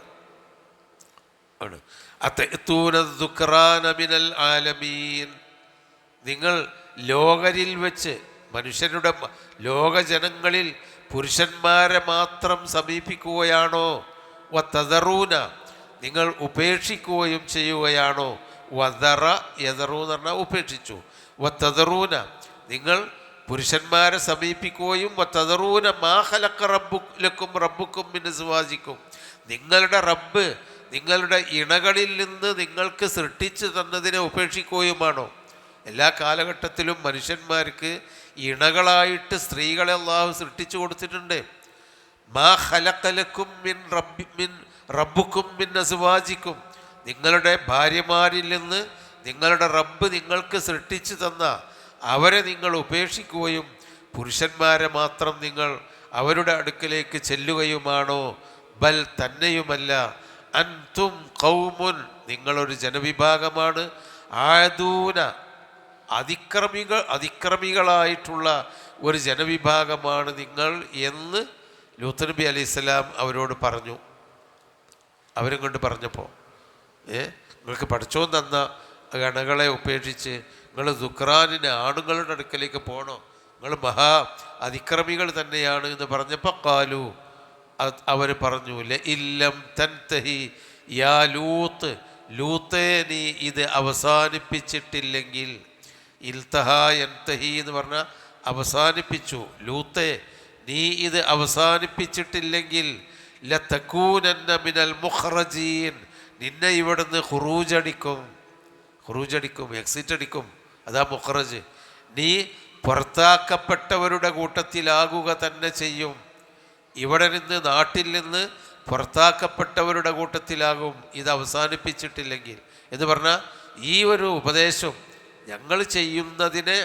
ആണ് അത്തൂന ദുക്റാന മിനൽ ആലമീൻ, നിങ്ങൾ ലോകരിൽ വെച്ച് മനുഷ്യരുടെ ലോകജനങ്ങളിൽ പുരുഷന്മാരെ മാത്രം സമീപിക്കുകയാണോ? വതദറൂന, നിങ്ങൾ ഉപേക്ഷിക്കുകയും ചെയ്യുകയാണോ? വദറ യദറു എന്ന് പറഞ്ഞാൽ ഉപേക്ഷിച്ചു. വതദറൂന, നിങ്ങൾ പുരുഷന്മാരെ സമീപിക്കുകയും വതദറൂന മാ ഖലഖ റബ്ബുക്കും മിൻ അസ്വാജിക്കും, നിങ്ങളുടെ റബ്ബ് നിങ്ങളുടെ ഇണകളിൽ നിന്ന് നിങ്ങൾക്ക് സൃഷ്ടിച്ചു തന്നതിനെ ഉപേക്ഷിക്കുകയുമാണോ? എല്ലാ കാലഘട്ടത്തിലും മനുഷ്യന്മാർക്ക് ഇണകളായിട്ട് സ്ത്രീകളെ അല്ലാഹു സൃഷ്ടിച്ചു കൊടുത്തിട്ടുണ്ട്. മാ ഖലഖ ലക്കും മിൻ റബ്ബുക്കും മിൻ അസ്വാജിക്കും, നിങ്ങളുടെ ഭാര്യമാരിൽ നിന്ന് നിങ്ങളുടെ റബ്ബ് നിങ്ങൾക്ക് സൃഷ്ടിച്ചു തന്ന അവരെ നിങ്ങൾ ഉപേക്ഷിക്കുകയും പുരുഷന്മാരെ മാത്രം നിങ്ങൾ അവരുടെ അടുക്കലേക്ക് ചെല്ലുകയുമാണോ? ബൽ, തന്നെയുമല്ല, അൻതും നിങ്ങളൊരു ജനവിഭാഗമാണ്, ആദൂന, അതിക്രമികളായിട്ടുള്ള ഒരു ജനവിഭാഗമാണ് നിങ്ങൾ എന്ന് ലൂത്ത് നബി അലൈഹിസ്സലാം അവരോട് പറഞ്ഞു. അവരും കൊണ്ട് പറഞ്ഞപ്പോൾ നിങ്ങൾക്ക് പഠിച്ചോൻ തന്ന ഗണകളെ ഉപേക്ഷിച്ച് നിങ്ങൾ ദുക്റാനിന് ആണുങ്ങളുടെ അടുക്കലേക്ക് പോകണോ? നിങ്ങൾ മഹാ അതിക്രമികൾ തന്നെയാണ് എന്ന് പറഞ്ഞപ്പോൾ കാലു, അവർ പറഞ്ഞു, ഇല്ലം തൻതഹി യാ ലൂത്ത്, ലൂത്തേ നീ ഇത് അവസാനിപ്പിച്ചിട്ടില്ലെങ്കിൽ, ഇൽതഹ യൻതഹി എന്ന് പറഞ്ഞാൽ അവസാനിപ്പിച്ചു, ലൂത്തേ നീ ഇത് അവസാനിപ്പിച്ചിട്ടില്ലെങ്കിൽ ലതകൂനന്ന മിനൽ മുഖ്റജീൻ, നിന്നെ ഇവിടുന്ന് ഖുറൂജടിക്കും, എക്സിറ്റ് അടിക്കും. അതാ മുഖ്റജ്. നീ പുറത്താക്കപ്പെട്ടവരുടെ കൂട്ടത്തിലാകുക തന്നെ ചെയ്യും. ഇവിടെ നിന്ന്, നാട്ടിൽ നിന്ന് പുറത്താക്കപ്പെട്ടവരുടെ കൂട്ടത്തിലാകും ഇത് അവസാനിപ്പിച്ചിട്ടില്ലെങ്കിൽ എന്ന് പറഞ്ഞാൽ ഈ ഒരു ഉപദേശം, ഞങ്ങൾ ചെയ്യുന്നതിനെ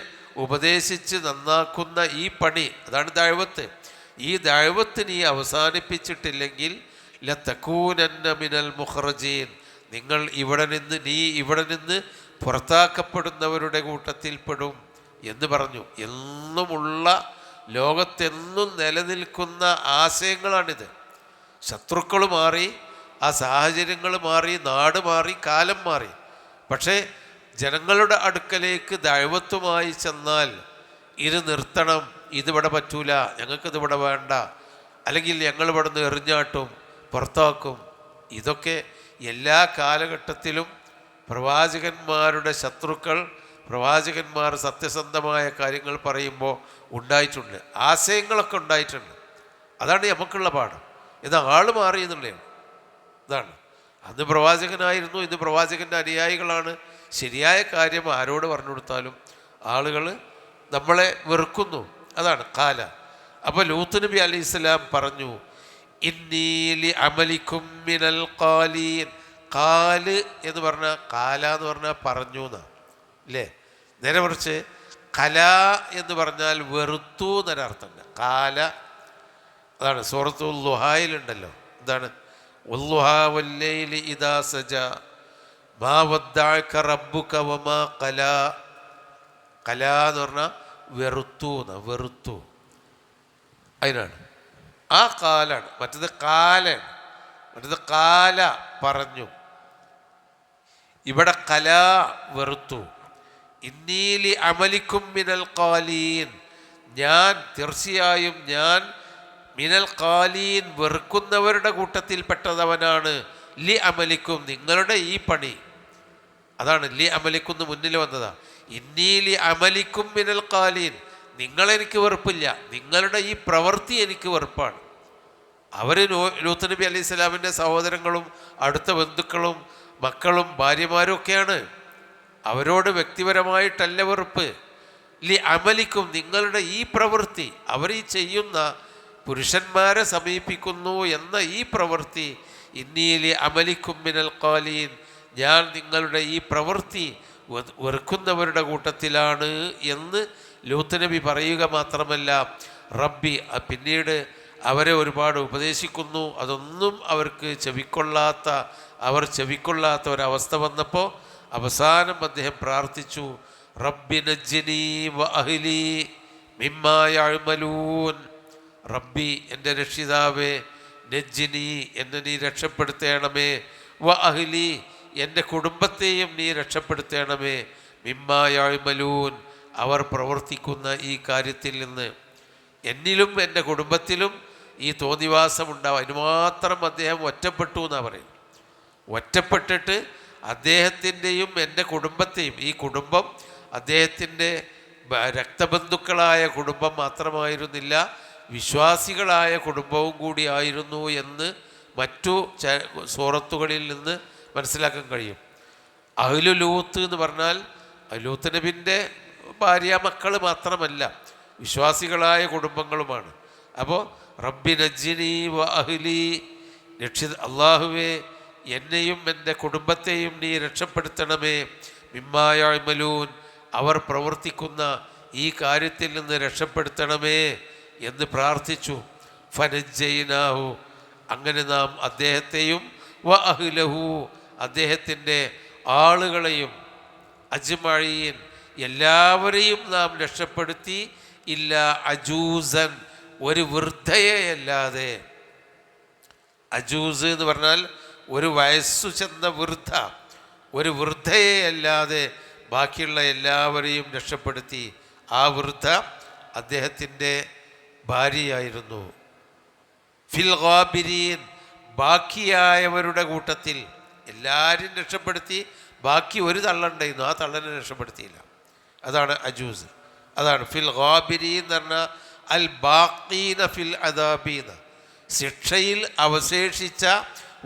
ഉപദേശിച്ച് നന്നാക്കുന്ന ഈ പണി, അതാണ് ദഅവത്ത്. ഈ ദഅവത്ത് നീ അവസാനിപ്പിച്ചിട്ടില്ലെങ്കിൽ ലതകൂനന്ന മിനൽ മുഖ്റജീൻ, നീ ഇവിടെ നിന്ന് പുറത്താക്കപ്പെടുന്നവരുടെ കൂട്ടത്തിൽപ്പെടും എന്ന് പറഞ്ഞു. എന്നുമുള്ള ലോകത്തെന്നും നിലനിൽക്കുന്ന ആശയങ്ങളാണിത്. ശത്രുക്കൾ മാറി, ആ സാഹചര്യങ്ങൾ മാറി, നാട് മാറി, കാലം മാറി. പക്ഷേ ജനങ്ങളുടെ അടുക്കലേക്ക് ദഅവത്തുമായി ചെന്നാൽ ഇത് നിർത്തണം, ഇതിവിടെ പറ്റൂല, ഞങ്ങൾക്കിതിവിടെ വേണ്ട, അല്ലെങ്കിൽ ഞങ്ങളിവിടെ നിന്ന് എറിഞ്ഞാട്ടും പുറത്താക്കും. ഇതൊക്കെ എല്ലാ കാലഘട്ടത്തിലും പ്രവാചകന്മാരുടെ ശത്രുക്കൾ, പ്രവാചകന്മാർ സത്യസന്ധമായ കാര്യങ്ങൾ പറയുമ്പോൾ ഉണ്ടായിട്ടുണ്ട്, ആശയങ്ങളൊക്കെ ഉണ്ടായിട്ടുണ്ട്. അതാണ് നമുക്കുള്ള പാഠം. ഇത് ആൾ മാറി എന്നുള്ളതാണ്. ഇതാണ്, അന്ന് പ്രവാചകനായിരുന്നു, ഇന്ന് പ്രവാചകൻ്റെ അനുയായികളാണ്. ശരിയായ കാര്യം ആരോട് പറഞ്ഞു കൊടുത്താലും ആളുകൾ നമ്മളെ വെറുക്കുന്നു. അതാണ് കാല. അപ്പോൾ ലൂത്ത് നബി അലൈഹിസ്സലാം പറഞ്ഞു, ഇന്നീലി അമലിക്കും മിനൽ ഖാലീൻ. കാല് എന്ന് പറഞ്ഞാൽ, കാല എന്ന് പറഞ്ഞാൽ പറഞ്ഞു എന്നാണ് അല്ലേ? നേരെ മറിച്ച് കല എന്ന് പറഞ്ഞാൽ വെറുത്തു എന്നൊരർത്ഥമുണ്ട്. കാല, അതാണ് സൂറത്തുൽ ളുഹായിലുണ്ടല്ലോ, എന്താണ്? വല്ളുഹാ വല്ലൈലി ഇദാ സജാ മാ വദ്ദഅക റബ്ബുക വമാ ഖലാ. കല എന്ന് പറഞ്ഞാൽ വെറുത്തു എന്നാണ്, വെറുത്തു. അതിനാണ് ആ കാലാണ്. മറ്റത് കാലാണ്, മറ്റത് കാല പറഞ്ഞു. ഇവിടെ കല വെറുത്തു. ഇന്നീലി അമലിക്കും മിനൽ ഖാലീൻ, ഞാൻ തീർച്ചയായും ഞാൻ മിനൽ ഖാലീൻ വെറുക്കുന്നവരുടെ കൂട്ടത്തിൽപ്പെട്ടവനാണ്. ലി അമലിക്കും, നിങ്ങളുടെ ഈ പണി. അതാണ് ലി അമലിക്കും മുന്നിൽ വന്നതാ. ഇന്നീലി അമലിക്കും മിനൽ ഖാലീൻ, നിങ്ങളെനിക്ക് വെറുപ്പില്ല, നിങ്ങളുടെ ഈ പ്രവൃത്തി എനിക്ക് വെറുപ്പാണ്. അവർ ലൂത്ത് നബി അലൈഹി സ്വലാമിൻ്റെ സഹോദരങ്ങളും അടുത്ത ബന്ധുക്കളും മക്കളും ഭാര്യമാരും ഒക്കെയാണ്. അവരോട് വ്യക്തിപരമായിട്ടല്ല വെറുപ്പ്. ലി അമലിക്കും, നിങ്ങളുടെ ഈ പ്രവൃത്തി, അവർ ഈ ചെയ്യുന്ന പുരുഷന്മാരെ സമീപിക്കുന്നു എന്ന ഈ പ്രവൃത്തി, ഇന്നീലി അമലിക്കും മിനൽ ഖാലീൻ, ഞാൻ നിങ്ങളുടെ ഈ പ്രവൃത്തി വെറുക്കുന്നവരുടെ കൂട്ടത്തിലാണ് എന്ന് ലൂത്ത് നബി പറയുക മാത്രമല്ല, റബ്ബി പിന്നീട് അവരെ ഒരുപാട് ഉപദേശിക്കുന്നു. അതൊന്നും അവർ ചെവിക്കൊള്ളാത്ത ഒരവസ്ഥ വന്നപ്പോൾ അവസാനം അദ്ദേഹം പ്രാർത്ഥിച്ചു, റബ്ബി നജ്ജിനി വ അഹ്ലി മിമ്മാ യഅ്മലൂൻ. റബ്ബി, എൻ്റെ രക്ഷിതാവേ, നജ്ജിനി, എന്നെ നീ രക്ഷപ്പെടുത്തേണമേ, വ അഹ്ലി, എൻ്റെ കുടുംബത്തെയും നീ രക്ഷപ്പെടുത്തേണമേ, മിമ്മാ യഅ്മലൂൻ, അവർ പ്രവർത്തിക്കുന്ന ഈ കാര്യത്തിൽ നിന്ന്. എന്നിലും എൻ്റെ കുടുംബത്തിലും ഈ തോന്നിവാസമുണ്ടാവും. അതിന് മാത്രം അദ്ദേഹം ഒറ്റപ്പെട്ടു എന്നാണ് പറയുന്നത്. ഒറ്റപ്പെട്ടിട്ട് അദ്ദേഹത്തിൻ്റെയും എൻ്റെ കുടുംബത്തെയും, ഈ കുടുംബം അദ്ദേഹത്തിൻ്റെ രക്തബന്ധുക്കളായ കുടുംബം മാത്രമായിരുന്നില്ല, വിശ്വാസികളായ കുടുംബവും കൂടി ആയിരുന്നു എന്ന് മറ്റു സൂറത്തുകളിൽ നിന്ന് മനസ്സിലാക്കാൻ കഴിയും. അഹ്ലു ലൂത്ത് എന്ന് പറഞ്ഞാൽ ലൂത്ത് നബിൻ്റെ ഭാര്യ മക്കൾ മാത്രമല്ല, വിശ്വാസികളായ കുടുംബങ്ങളുമാണ്. അപ്പോൾ റബ്ബി നജ്ജിനി വ അഹ്ലി, അള്ളാഹുവേ, എന്നെയും എൻ്റെ കുടുംബത്തെയും നീ രക്ഷപ്പെടുത്തണമേ, മിമ്മാ യഅ്മലൂൻ, അവർ പ്രവർത്തിക്കുന്ന ഈ കാര്യത്തിൽ നിന്ന് രക്ഷപ്പെടുത്തണമേ എന്ന് പ്രാർത്ഥിച്ചു. ഫനജ്ജൈനാഹു, അങ്ങനെ നാം അദ്ദേഹത്തെയും വ അഹ്ലഹു, അദ്ദേഹത്തിൻ്റെ ആളുകളെയും, അജ്മഈൻ, എല്ലാവരെയും നാം രക്ഷപ്പെടുത്തി. ഇല്ല അജൂസൻ, ഒരു വൃദ്ധയെയല്ലാതെ. അജൂസ് എന്ന് പറഞ്ഞാൽ ഒരു വയസ്സു ചെന്ന വൃദ്ധ, ഒരു വൃദ്ധയെയല്ലാതെ ബാക്കിയുള്ള എല്ലാവരെയും രക്ഷപ്പെടുത്തി. ആ വൃദ്ധ അദ്ദേഹത്തിൻ്റെ ഭാര്യയായിരുന്നു. ഫിൽ ഗാബിരീൻ, ബാക്കിയായവരുടെ കൂട്ടത്തിൽ എല്ലാവരും രക്ഷപ്പെടുത്തി. ബാക്കി ഒരു തള്ളുണ്ടായിരുന്നു, ആ തള്ളനെ രക്ഷപ്പെടുത്തിയില്ല. അതാണ് അജൂസ്. അതാണ് ഫിൽ ഗാബിരീൻ എന്ന് പറഞ്ഞാൽ അൽ ബാഖീന ഫിൽ അദാബീന, ശിക്ഷയിൽ അവശേഷിച്ച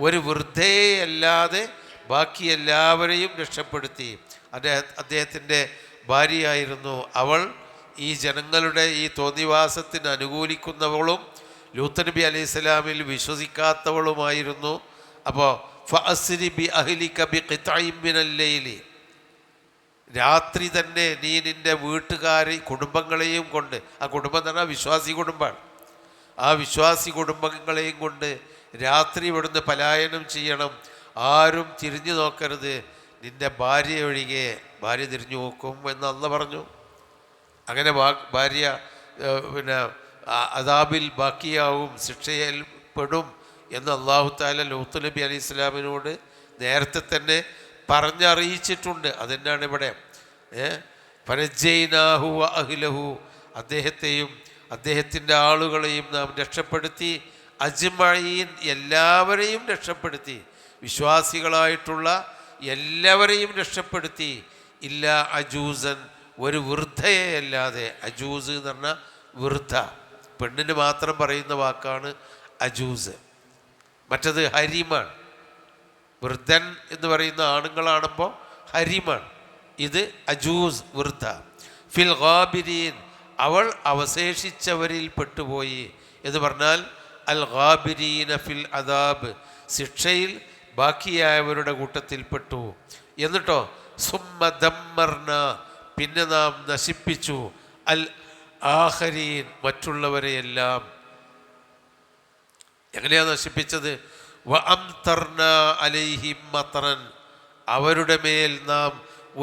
ഒരു വൃദ്ധയെയല്ലാതെ ബാക്കി എല്ലാവരെയും രക്ഷപ്പെടുത്തി. അദ്ദേഹത്തിൻ്റെ ഭാര്യയായിരുന്നു അവൾ. ഈ ജനങ്ങളുടെ ഈ തോന്നിവാസത്തിന് അനുകൂലിക്കുന്നവളും ലൂത്ത് നബി അലൈഹി സ്വലാമിൽ വിശ്വസിക്കാത്തവളുമായിരുന്നു. അപ്പോൾ ഫഅസ്രി ബി അഹ്ലിക ബിഖിത്ഇൻ മിനൽ ലൈലി, രാത്രി തന്നെ നീ നിൻ്റെ വീട്ടുകാരെ കുടുംബങ്ങളെയും കൊണ്ട്, ആ കുടുംബം എന്ന് പറഞ്ഞാൽ വിശ്വാസി കുടുംബമാണ്, ആ വിശ്വാസി കുടുംബങ്ങളെയും കൊണ്ട് രാത്രി ഇവിടുന്ന് പലായനം ചെയ്യണം. ആരും തിരിഞ്ഞു നോക്കരുത്, നിൻ്റെ ഭാര്യ ഒഴികെ. ഭാര്യ തിരിഞ്ഞു നോക്കും എന്ന് അള്ളാഹ് പറഞ്ഞു. അങ്ങനെ ഭാര്യ പിന്നെ അദാബിൽ ബാക്കിയാവും, ശിക്ഷയിൽ പെടും എന്ന് അല്ലാഹു തആല ലൂത്ത് നബി അലൈഹി സ്വലാമിനോട് നേരത്തെ തന്നെ പറഞ്ഞറിയിച്ചിട്ടുണ്ട്. അതെന്നാണ് ഇവിടെ ഫനജ്ജൈനാഹു വ അഹ്ലഹു, അദ്ദേഹത്തെയും അദ്ദേഹത്തിൻ്റെ ആളുകളെയും നാം രക്ഷപ്പെടുത്തി. അജ്മഈൻ, എല്ലാവരെയും രക്ഷപ്പെടുത്തി, വിശ്വാസികളായിട്ടുള്ള എല്ലാവരെയും രക്ഷപ്പെടുത്തി. ഇല്ല അജൂസൻ, ഒരു വൃദ്ധയെയല്ലാതെ. അജൂസ് എന്ന് പറഞ്ഞാൽ വൃദ്ധ, പെണ്ണിന് മാത്രം പറയുന്ന വാക്കാണ് അജൂസ്. മറ്റത് ഹരിമാണ്. വൃദ്ധൻ എന്ന് പറയുന്ന ആണുങ്ങളാണുമ്പോൾ ഹരിമാണ്. ഇത് അജൂസ്, വൃദ്ധ. ഫിൽ ഗാബിരീൻ, അവൾ അവശേഷിച്ചവരിൽ പെട്ടുപോയി എന്ന് പറഞ്ഞാൽ അൽ ഗാബിരീന ഫിൽ അദാബ്, ശിക്ഷയിൽ ബാക്കിയായവരുടെ കൂട്ടത്തിൽപ്പെട്ടു. എന്നിട്ടോ സുമ്മ ദമ്മർന, പിന്നെ നാം നശിപ്പിച്ചു അൽ ആഖരീൻ, മറ്റുള്ളവരെയെല്ലാം. എങ്ങനെയാണ് നശിപ്പിച്ചത്? വ അംതർന അലൈഹിം മതറൻ, അവരുടെ മേൽ നാം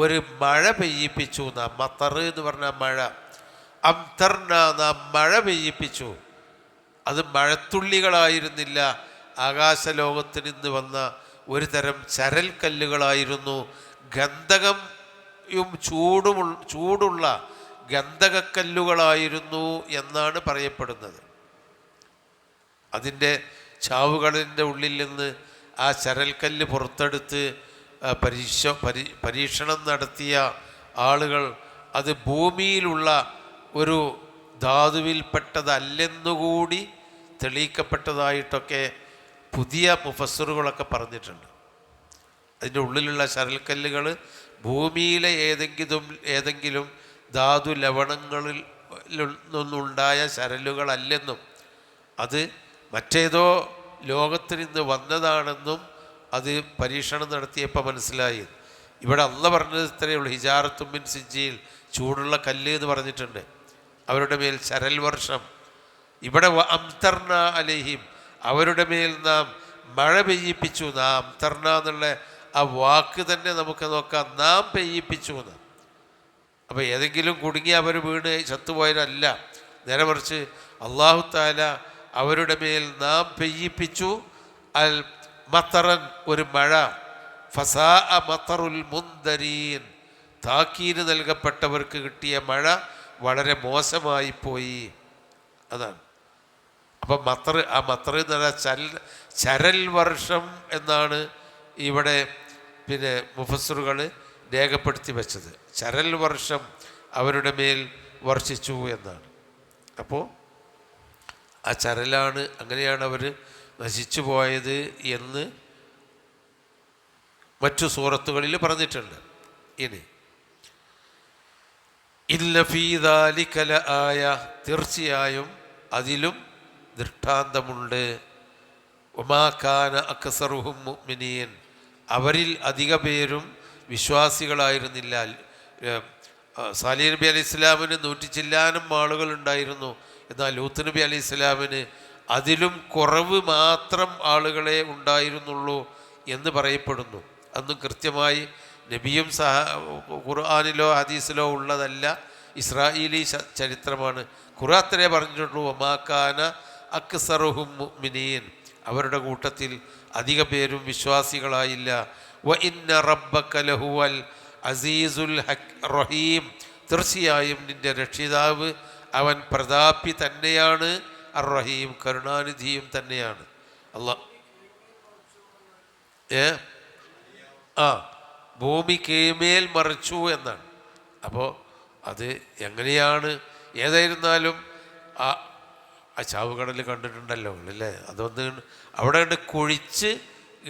ഒരു മഴ പെയ്യിപ്പിച്ചു. നാം മത്തർ എന്ന് പറഞ്ഞാൽ മഴ. അംതർന, നാം മഴ പെയ്യിപ്പിച്ചു. അത് മഴത്തുള്ളികളായിരുന്നില്ല, ആകാശലോകത്ത് നിന്ന് വന്ന ഒരു തരം ചരൽക്കല്ലുകളായിരുന്നു. ഗന്ധകം ചൂടുള്ള ഗന്ധകക്കല്ലുകളായിരുന്നു എന്നാണ് പറയപ്പെടുന്നത്. അതിൻ്റെ ചാവുകളിൻ്റെ ഉള്ളിൽ നിന്ന് ആ ചരൽക്കല്ല് പുറത്തെടുത്ത് പരീക്ഷണം നടത്തിയ ആളുകൾ അത് ഭൂമിയിലുള്ള ഒരു ധാതുവിൽപ്പെട്ടതല്ലെന്നുകൂടി തെളിയിക്കപ്പെട്ടതായിട്ടൊക്കെ പുതിയ മുഫസ്സിറുകളൊക്കെ പറഞ്ഞിട്ടുണ്ട്. അതിൻ്റെ ഉള്ളിലുള്ള ചരൽക്കല്ലുകൾ ഭൂമിയിലെ ഏതെങ്കിലും ധാതു ലവണങ്ങളിൽ നിന്നുണ്ടായ ചരലുകളല്ലെന്നും അത് മറ്റേതോ ലോകത്തിൽ നിന്ന് വന്നതാണെന്നും അത് പരീക്ഷണം നടത്തിയപ്പോൾ മനസ്സിലായി. ഇവിടെ അള്ളാഹ് പറഞ്ഞത് ഇത്രയേ ഉള്ളൂ, ഹിജാറത്തും മിൻ സിജ്ജീൽ, ചൂടുള്ള കല്ല് എന്ന് പറഞ്ഞിട്ടുണ്ട്. അവരുടെ മേൽ ചരൽ വർഷം. ഇവിടെ അംതർന അലൈഹിം, അവരുടെ മേൽ നാം മഴ പെയ്യിപ്പിച്ചു. നാം അംതർന എന്നുള്ള ആ വാക്ക് തന്നെ നമുക്ക് നോക്കാം, നാം പെയ്യിപ്പിച്ചു എന്ന്. അപ്പോൾ ഏതെങ്കിലും കുടുങ്ങി അവർ വീണ് ചത്തുപോയതല്ല, നേരെ മറിച്ച് അല്ലാഹു തആല അവരുടെ മേൽ നാം പെയ്യിപ്പിച്ചു. അൽ മത്തറൻ, ഒരു മഴ. ഫസാ മത്തറുൽ മുൻദരീൻ, താക്കീന് നൽകപ്പെട്ടവർക്ക് കിട്ടിയ മഴ വളരെ മോശമായി പോയി. അതാണ്. അപ്പം ആ മത്തർ എന്ന് പറഞ്ഞാൽ ചരൽ വർഷം എന്നാണ് ഇവിടെ പിന്നെ മുഫസ്സിറുകൾ രേഖപ്പെടുത്തി വെച്ചത്. ചരൽ വർഷം അവരുടെ മേൽ വർഷിച്ചു എന്നാണ്. അപ്പോൾ ആ ചരലാണ്, അങ്ങനെയാണ് അവർ നശിച്ചു പോയത് എന്ന് മറ്റു സൂറത്തുകളിൽ പറഞ്ഞിട്ടുണ്ട്. ഇനി ഇന്ന ഫീ ദാലിക ലആയ, തീർച്ചയായും അതിലും ദൃഷ്ടാന്തമുണ്ട്. വമാ കാന അക്സറുഹും മുഅ്മിനീൻ, അവരിൽ അധിക പേരും വിശ്വാസികളായിരുന്നില്ല. സാലിഹ് നബി അലൈഹി ഇസ്ലാമിന് 100 ചില്ലാനം ആളുകൾ ഉണ്ടായിരുന്നു. എന്നാൽ ലൂത്ത് നബി അലൈഹി ഇസ്ലാമിന് അതിലും കുറവ് മാത്രം ആളുകളെ ഉണ്ടായിരുന്നുള്ളൂ എന്ന് പറയപ്പെടുന്നു. അന്നും കൃത്യമായി നബിയും ഖുർആനിലോ ഹദീസിലോ ഉള്ളതല്ല, ഇസ്രായേലി ചരിത്രമാണ്. ഖുർആൻ അത്രേ പറഞ്ഞിട്ടുള്ളൂ, വമാ കാന അക്സറുഹും മുഅ്മിനീൻ, അവരുടെ കൂട്ടത്തിൽ അധിക പേരും വിശ്വാസികളായില്ല. വ ഇന്ന റബ്ബക ലഹുവൽ അസീസുൽ റഹീം, തീർച്ചയായും നിന്റെ രക്ഷിതാവ് അവൻ പ്രതാപി തന്നെയാണ്, അർ റഹീം, കരുണാനിധിയും തന്നെയാണ്. ഭൂമി കീഴ്മേൽ മറിച്ചു എന്നാണ്. അപ്പോൾ അത് എങ്ങനെയാണ്? ഏതായിരുന്നാലും ആ ചാവുകടൽ കണ്ടിട്ടുണ്ടല്ലോ അല്ലേ? അതൊന്ന് അവിടെ കണ്ട് കുഴിച്ച്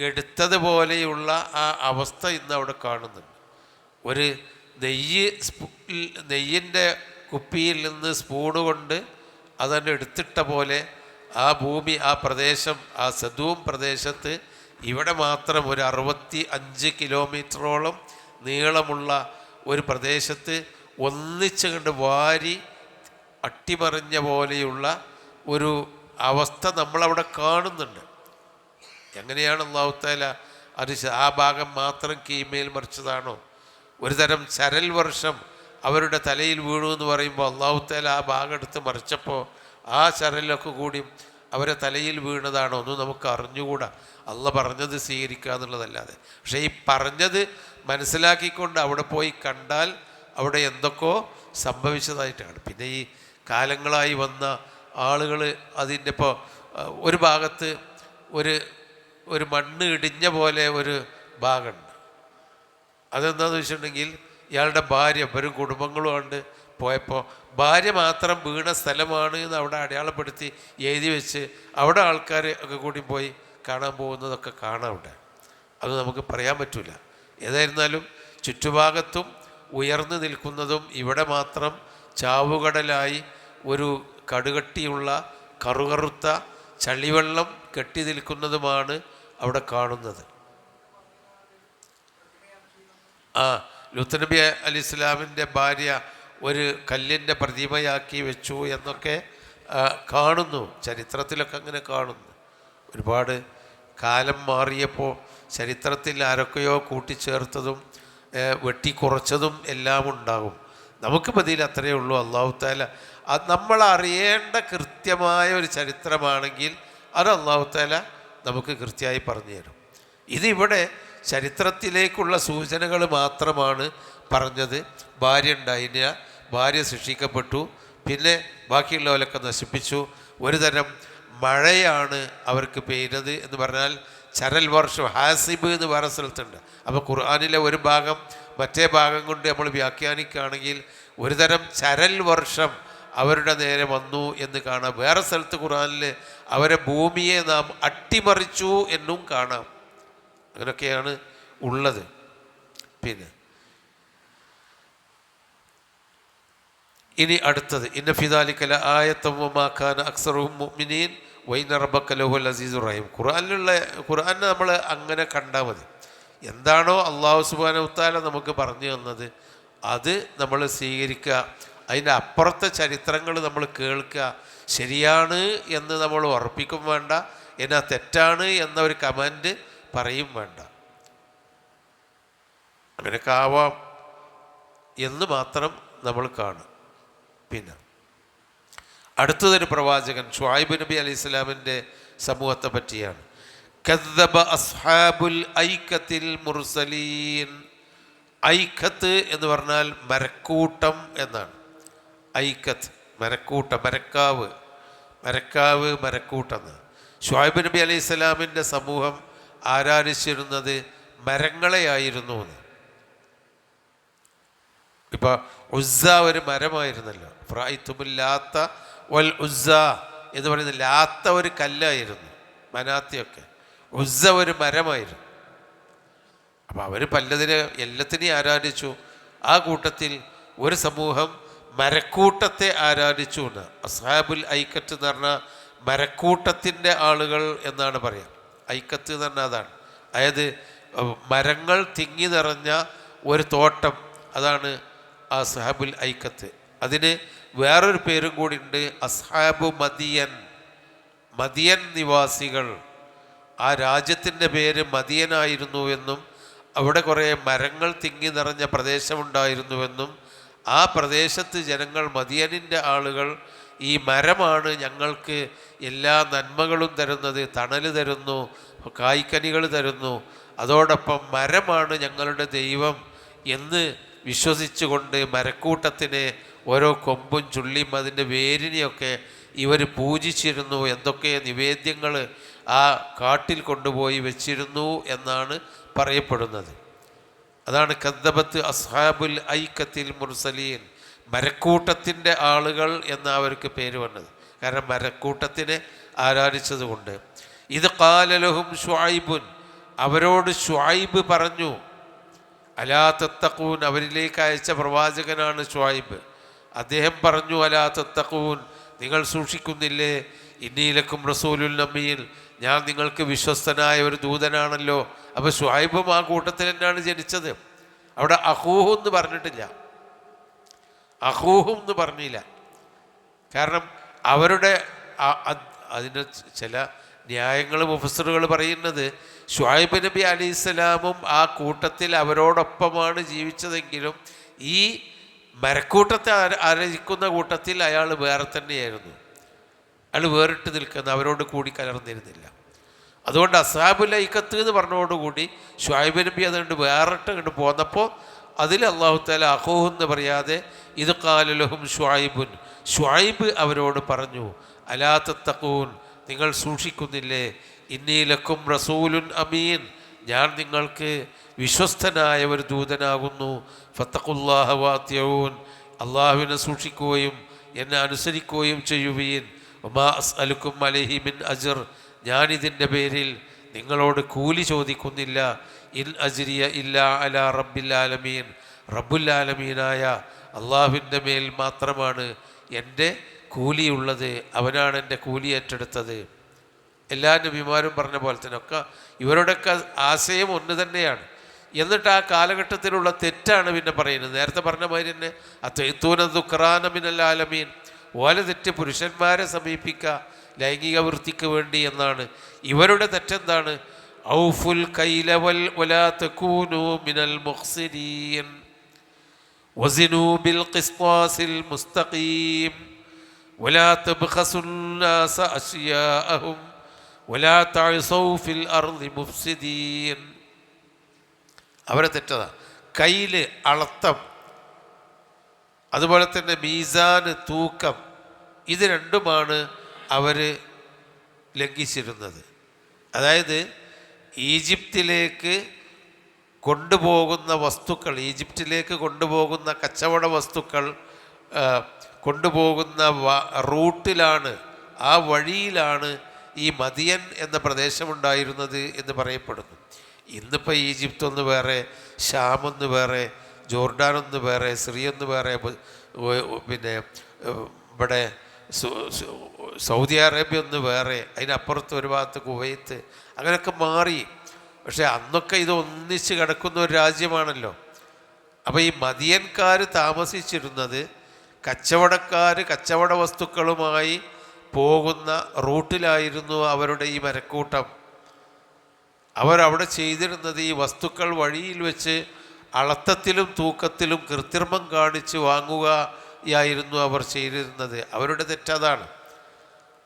എടുത്തതുപോലെയുള്ള ആ അവസ്ഥ ഇന്ന് അവിടെ കാണുന്നുണ്ട്. ഒരു നെയ്യിൻ്റെ കുപ്പിയിൽ നിന്ന് സ്പൂണ് കൊണ്ട് അതന്നെ എടുത്തിട്ട പോലെ ആ ഭൂമി, ആ പ്രദേശം, ആ സദൂം പ്രദേശത്ത് ഇവിടെ മാത്രം ഒരു 65 കിലോമീറ്ററോളം നീളമുള്ള ഒരു പ്രദേശത്ത് ഒന്നിച്ച് കണ്ട് വാരി അട്ടിമറിഞ്ഞ പോലെയുള്ള ഒരു അവസ്ഥ നമ്മളവിടെ കാണുന്നുണ്ട്. എങ്ങനെയാണ് അല്ലാഹു തആല അത് ആ ഭാഗം മാത്രം കീമേൽ മറിച്ചതാണോ? ഒരു തരം ചരൽ വർഷം അവരുടെ തലയിൽ വീണു എന്ന് പറയുമ്പോൾ അല്ലാഹു തആല ആ ഭാഗം എടുത്ത് മറിച്ചപ്പോൾ ആ ചരലൊക്കെ കൂടി അവരെ തലയിൽ വീണതാണോ ഒന്നും നമുക്ക് അറിഞ്ഞുകൂടാ. അള്ളാഹ് പറഞ്ഞത് സ്വീകരിക്കുക എന്നുള്ളതല്ലാതെ. പക്ഷേ ഈ പറഞ്ഞത് മനസ്സിലാക്കിക്കൊണ്ട് അവിടെ പോയി കണ്ടാൽ അവിടെ എന്തൊക്കെയോ സംഭവിച്ചതായിട്ടാണ്. പിന്നെ ഈ കാലങ്ങളായി വന്ന ആളുകൾ അതിൻ്റെ ഇപ്പോൾ ഒരു ഭാഗത്ത് ഒരു മണ്ണ് ഇടിഞ്ഞ പോലെ ഒരു ഭാഗമുണ്ട്. അതെന്താണെന്ന് വെച്ചിട്ടുണ്ടെങ്കിൽ ഇയാളുടെ ഭാര്യ, വരും കുടുംബങ്ങളും കൊണ്ട് പോയപ്പോൾ ഭാര്യ മാത്രം വീണ സ്ഥലമാണ് എന്ന് അവിടെ അടയാളപ്പെടുത്തി എഴുതി വെച്ച് അവിടെ ആൾക്കാർ ഒക്കെ കൂടി പോയി കാണാൻ പോകുന്നതൊക്കെ കാണാം അവിടെ. അത് നമുക്ക് പറയാൻ പറ്റില്ല. ഏതായിരുന്നാലും ചുറ്റുഭാഗത്തും ഉയർന്നു നിൽക്കുന്നതും ഇവിടെ മാത്രം ചാവുകടലായി ഒരു കടുകട്ടിയുള്ള കറുകറുത്ത ചളിവെള്ളം കെട്ടി നിൽക്കുന്നതുമാണ് അവിടെ കാണുന്നത്. ലൂത്ത് നബി അലൈഹി ഇസ്ലാമിൻ്റെ ഭാര്യ ഒരു കല്ലിൻ്റെ പ്രതിമയാക്കി വെച്ചു എന്നൊക്കെ കാണുന്നു, ചരിത്രത്തിലൊക്കെ അങ്ങനെ കാണുന്നു. ഒരുപാട് കാലം മാറിയപ്പോൾ ചരിത്രത്തിൽ ആരൊക്കെയോ കൂട്ടിച്ചേർത്തതും വെട്ടിക്കുറച്ചതും എല്ലാം ഉണ്ടാകും. നമുക്ക് മതിയിൽ അത്രയേ ഉള്ളൂ. അല്ലാഹു തആല അത് നമ്മൾ അറിയേണ്ട കൃത്യമായ ഒരു ചരിത്രമാണെങ്കിൽ അത് അല്ലാഹു തആല നമുക്ക് കൃത്യമായി പറഞ്ഞു തരും. ഇതിവിടെ ചരിത്രത്തിലേക്കുള്ള സൂചനകൾ മാത്രമാണ് പറഞ്ഞത്. ഭാര്യ ഉണ്ടായില്ല, ഭാര്യ ശിക്ഷിക്കപ്പെട്ടു, പിന്നെ ബാക്കിയുള്ളവരൊക്കെ നശിപ്പിച്ചു. ഒരു തരം മഴയാണ് അവർക്ക് പെയ്യുന്നത് എന്ന് പറഞ്ഞാൽ ചരൽ വർഷം, ഹാസിബ് എന്ന് വേറെ സ്ഥലത്തുണ്ട്. അപ്പോൾ ഖുർആനിലെ ഒരു ഭാഗം മറ്റേ ഭാഗം കൊണ്ട് നമ്മൾ വ്യാഖ്യാനിക്കുകയാണെങ്കിൽ ഒരു തരം ചരൽ വർഷം അവരുടെ നേരെ വന്നു എന്ന് കാണാം. വേറെ സ്ഥലത്ത് ഖുർആനിൽ അവരെ ഭൂമിയെ നാം അട്ടിമറിച്ചു എന്നും കാണാം. അങ്ങനെയൊക്കെയാണ് ഉള്ളത്. പിന്നെ ഇനി അടുത്തത് ഇന്ന ഫീ ദാലിക ലആയതൻ വമാ കാന അക്സറുഹും മുഅ്മിനീൻ വഇന്ന റബ്ബക ലഹുവൽ അസീസുർ റഹീം. ഖുർആനെ നമ്മൾ അങ്ങനെ കണ്ടാൽ മതി. എന്താണോ അല്ലാഹു സുബ്ഹാനഹു വതആല നമുക്ക് പറഞ്ഞു തന്നത് അത് നമ്മൾ സ്വീകരിക്കുക. അതിൻ്റെ അപ്പുറത്തെ ചരിത്രങ്ങൾ നമ്മൾ കേൾക്കുക. ശരിയാണ് എന്ന് നമ്മൾ ഉറപ്പിക്കും വേണ്ട, എന്നാൽ തെറ്റാണ് എന്ന ഒരു കമൻറ്റ് പറയും വേണ്ട. അങ്ങനെയൊക്കെ ആവാം എന്ന് മാത്രം നമ്മൾ കാണും. പിന്നെ അടുത്തതൊരു പ്രവാചകൻ ഷുഐബ് നബി അലൈഹി സ്വലാമിൻ്റെ സമൂഹത്തെ പറ്റിയാണ്. കദ്ദബ അസ്ഹാബുൽ ഐക്കത്തിൽ മുർസലീൻ. ഐക്കത്ത് എന്ന് പറഞ്ഞാൽ മരക്കൂട്ടം എന്നാണ്. ഐക്കത്ത് മരക്കൂട്ടം, മരക്കാവ് മരക്കൂട്ടം. ഷുഐബ് നബി അലൈഹി സ്വലാമിൻ്റെ സമൂഹം ആരാധിച്ചിരുന്നത് മരങ്ങളെയായിരുന്നു എന്ന്. ഇപ്പൊ ഉസ്സ ഒരു മരമായിരുന്നല്ലോ. ഫ്രായിത്തുമില്ലാത്ത വൽ ഉസ്സ എന്ന് പറയുന്നത് ലാത്ത ഒരു കല്ലായിരുന്നു, മനാത്തിയൊക്കെ. ഉസ്സ ഒരു മരമായിരുന്നു. അപ്പം അവർ എല്ലാത്തിനെയും ആരാധിച്ചു. ആ കൂട്ടത്തിൽ ഒരു സമൂഹം മരക്കൂട്ടത്തെ ആരാധിച്ചു എന്ന്. അസ്ഹാബുൽ ഐക്കത്ത് എന്ന് പറഞ്ഞാൽ മരക്കൂട്ടത്തിൻ്റെ ആളുകൾ എന്നാണ് പറയാം. ഐക്കത്ത് എന്ന് പറഞ്ഞാൽ അതാണ്. അതായത് മരങ്ങൾ തിങ്ങി നിറഞ്ഞ ഒരു തോട്ടം, അതാണ് അസ്ഹാബുൽ ഐക്കത്ത്. അതിന് വേറൊരു പേരും കൂടി ഉണ്ട്, അസ്ഹാബു മദിയൻ. മദിയൻ നിവാസികൾ. ആ രാജ്യത്തിൻ്റെ പേര് മദിയനായിരുന്നു എന്നും അവിടെ കുറേ മരങ്ങൾ തിങ്ങി നിറഞ്ഞ പ്രദേശമുണ്ടായിരുന്നുവെന്നും ആ പ്രദേശത്ത് ജനങ്ങൾ, മദിയനിൻ്റെ ആളുകൾ, ഈ മരമാണ് ഞങ്ങൾക്ക് എല്ലാ നന്മകളും തരുന്നത്, തണൽ തരുന്നു, കായ്ക്കനികൾ തരുന്നു, അതോടൊപ്പം മരമാണ് ഞങ്ങളുടെ ദൈവം എന്ന് വിശ്വസിച്ചുകൊണ്ട് മരക്കൂട്ടത്തിനെ ഓരോ കൊമ്പും ചുള്ളിയും അതിൻ്റെ വേരിനെയൊക്കെ ഇവർ പൂജിച്ചിരുന്നു. എന്തൊക്കെ നിവേദ്യങ്ങൾ ആ കാട്ടിൽ കൊണ്ടുപോയി വെച്ചിരുന്നു എന്നാണ് പറയപ്പെടുന്നത്. അതാണ് കദ്ദബത്ത് അസ്ഹാബുൽ ഐക്കത്തിൽ മുർസലീൻ, മരക്കൂട്ടത്തിൻ്റെ ആളുകൾ എന്ന അവർക്ക് പേര് വന്നത്. കാരണം മരക്കൂട്ടത്തിനെ ആരാധിച്ചത് കൊണ്ട്. ഇത് ഖാല ലഹും ഷുഐബുൻ, അവരോട് ഷുഐബ് പറഞ്ഞു. അലാ തത്തഖൂൻ, അവരിലേക്ക് അയച്ച പ്രവാചകനാണ് ഷുഐബ്. അദ്ദേഹം പറഞ്ഞു, അലാ തത്തഖൂൻ, നിങ്ങൾ സൂക്ഷിക്കുന്നില്ലേ, ഇന്നീലക്കും റസൂലുൽ അമീൻ, ഞാൻ നിങ്ങൾക്ക് വിശ്വസ്തനായ ഒരു ദൂതനാണല്ലോ. അപ്പോൾ ഷുഐബും ആ കൂട്ടത്തിൽ തന്നെയാണ് ജനിച്ചത്. അവിടെ അഹൂഹു എന്ന് പറഞ്ഞിട്ടില്ല, അഹൂഹും എന്ന് പറഞ്ഞില്ല. കാരണം അവരുടെ അതിന് ചില ന്യായങ്ങൾ മുഫസ്സിറുകൾ പറയുന്നത്, ഷുഐബ് നബി അലൈഹിസ്സലാമും ആ കൂട്ടത്തിൽ അവരോടൊപ്പമാണ് ജീവിച്ചതെങ്കിലും ഈ മരക്കൂട്ടത്തെ ആരാധിക്കുന്ന കൂട്ടത്തിൽ അയാൾ വേറെ തന്നെയായിരുന്നു. അയാൾ വേറിട്ട് നിൽക്കുന്ന, അവരോട് കൂടി കലർന്നിരുന്നില്ല. അതുകൊണ്ട് അസ്ഹാബുൽ ഐക്കത്ത് എന്ന് പറഞ്ഞതോടുകൂടി ഷുഐബ് നബി അതുകൊണ്ട് വേറിട്ട് കണ്ട് പോന്നപ്പോൾ അതിൽ അല്ലാഹു തആല അഖൂഹു എന്ന് പറയാതെ ഇത് ഖാല ലഹും ഷുഐബുൻ, ഷുഐബ് അവരോട് പറഞ്ഞു, അലാ തത്തഖൂൻ, നിങ്ങൾ സൂക്ഷിക്കുന്നില്ലേ, ഇന്നി ലക്കും റസൂലുൻ അമീൻ, ഞാൻ നിങ്ങൾക്ക് വിശ്വസ്തനായ ഒരു ദൂതനാകുന്നു. ഫത്തഖുല്ലാഹ വഅതിഊൻ, അള്ളാഹുവിനെ സൂക്ഷിക്കുകയും എന്നെ അനുസരിക്കുകയും ചെയ്യുവീൻ. വമാ അസ്അലുക്കും അലൈഹി മിൻ അജ്ർ, ഞാനിതിൻ്റെ പേരിൽ നിങ്ങളോട് കൂലി ചോദിക്കുന്നില്ല. ഇൻ അജ്രിയ ഇല്ലാ അലാ റബ്ബിൽ ആലമീൻ, റബ്ബുൽ ആലമീനായ അള്ളാഹുവിൻ്റെ മേൽ മാത്രമാണ് എൻ്റെ കൂലിയുള്ളത്. അവനാണ് എൻ്റെ കൂലി ഏറ്റെടുത്തത്. എല്ലാ നബിമാരും പറഞ്ഞ പോലെ തന്നെ ഒക്കെ ഇവരുടെയൊക്കെ ആശയം ഒന്ന് തന്നെയാണ്. എന്നിട്ട് ആ കാലഘട്ടത്തിലുള്ള തെറ്റാണ് പിന്നെ പറയുന്നത്. നേരത്തെ പറഞ്ഞ മാതിരി തന്നെ അത്തൂന ദുക്റാന മിനൽ ആലമീൻ, ഓലെ തെറ്റ് പുരുഷന്മാരെ സമീപിക്കുക ലൈംഗിക വൃത്തിക്ക് വേണ്ടി എന്നാണ്. ഇവരുടെ തെറ്റെന്താണ്? ഔഫുൽ കൈല വലാ തകൂനു മിനൽ മുഖ്സിരീൻ വസിനു ബിൽ ഖിസ്താസിൽ മുസ്തഖീം വലാ തബ്ഖസുൻ നാസ അശ്യാഅഹും വലാ തഅസൗ ഫിൽ അർളി മുഫ്സിദീൻ. അവരെ തെറ്റതാ. കയ്യില് അളത്തം, അതുപോലെ തന്നെ മീസാന് തൂക്കം, ഇത് രണ്ടുമാണ് അവർ ലംഘിച്ചിരുന്നത്. അതായത് ഈജിപ്തിലേക്ക് കൊണ്ടുപോകുന്ന വസ്തുക്കൾ, ഈജിപ്തിലേക്ക് കൊണ്ടുപോകുന്ന കച്ചവട വസ്തുക്കൾ കൊണ്ടുപോകുന്ന റൂട്ടിലാണ്, ആ വഴിയിലാണ് ഈ മദിയൻ എന്ന പ്രദേശമുണ്ടായിരുന്നത് എന്ന് പറയപ്പെടുന്നു. ഇന്നിപ്പോൾ ഈജിപ്ത് ഒന്ന് വേറെ, ഷാമൊന്ന് വേറെ, ജോർഡാനൊന്ന് വേറെ, സിറിയൊന്ന് വേറെ, പിന്നെ ഇവിടെ സൗദി അറേബ്യ ഒന്ന് വേറെ, അതിനപ്പുറത്ത് ഒരു ഭാഗത്ത് കുവൈത്ത്, അങ്ങനെയൊക്കെ മാറി. പക്ഷെ അന്നൊക്കെ ഇത് ഒന്നിച്ച് കിടക്കുന്ന ഒരു രാജ്യമാണല്ലോ. അപ്പോൾ ഈ മദിയൻകാർ താമസിച്ചിരുന്നത് കച്ചവട വസ്തുക്കളുമായി പോകുന്ന റൂട്ടിലായിരുന്നു അവരുടെ ഈ മരക്കൂട്ടം. അവരവിടെ ചെയ്തിരുന്നത് ഈ വസ്തുക്കൾ വഴിയിൽ വെച്ച് അളത്തത്തിലും തൂക്കത്തിലും കൃത്രിമം കാണിച്ച് വാങ്ങുകയായിരുന്നു അവർ ചെയ്തിരുന്നത്. അവരുടെ തെറ്റതാണ്.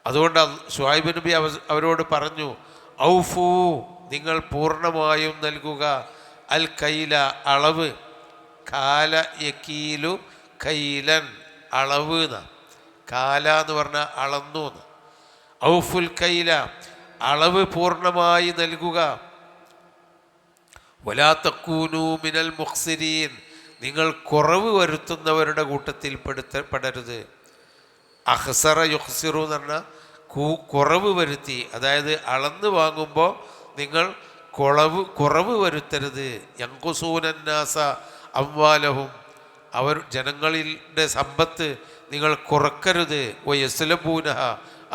അതുകൊണ്ട് ശുഐബ് നബി അവരോട് പറഞ്ഞു, ഔഫു, നിങ്ങൾ പൂർണ്ണമായും നൽകുക, അൽ കൈല, അളവ്. കാല യക്കീലു കൈലൻ, അളവ് എന്ന്. കാല എന്ന് പറഞ്ഞാൽ അളന്നു എന്ന്. ഔഫുൽ കൈല, അളവ് പൂർണ്ണമായി നൽകുക. വലാ തകൂനൂ മിനൽ മുഖ്സിരീൻ, നിങ്ങൾ കുറവ് വരുത്തുന്നവരുടെ കൂട്ടത്തിൽ പെടരുത്. അഹ്സറ യുഖ്സിറു എന്ന് പറഞ്ഞാൽ കുറവ് വരുത്തി, അതായത് അളന്ന് വാങ്ങുമ്പോൾ നിങ്ങൾ കുറവ് വരുത്തരുത്. യങ്കുസൂനന്നാസ അംവാലഹും, അവർ ജനങ്ങളുടെ സമ്പത്ത് നിങ്ങൾ കുറക്കരുത്. വയസ്ലബൂനഹ,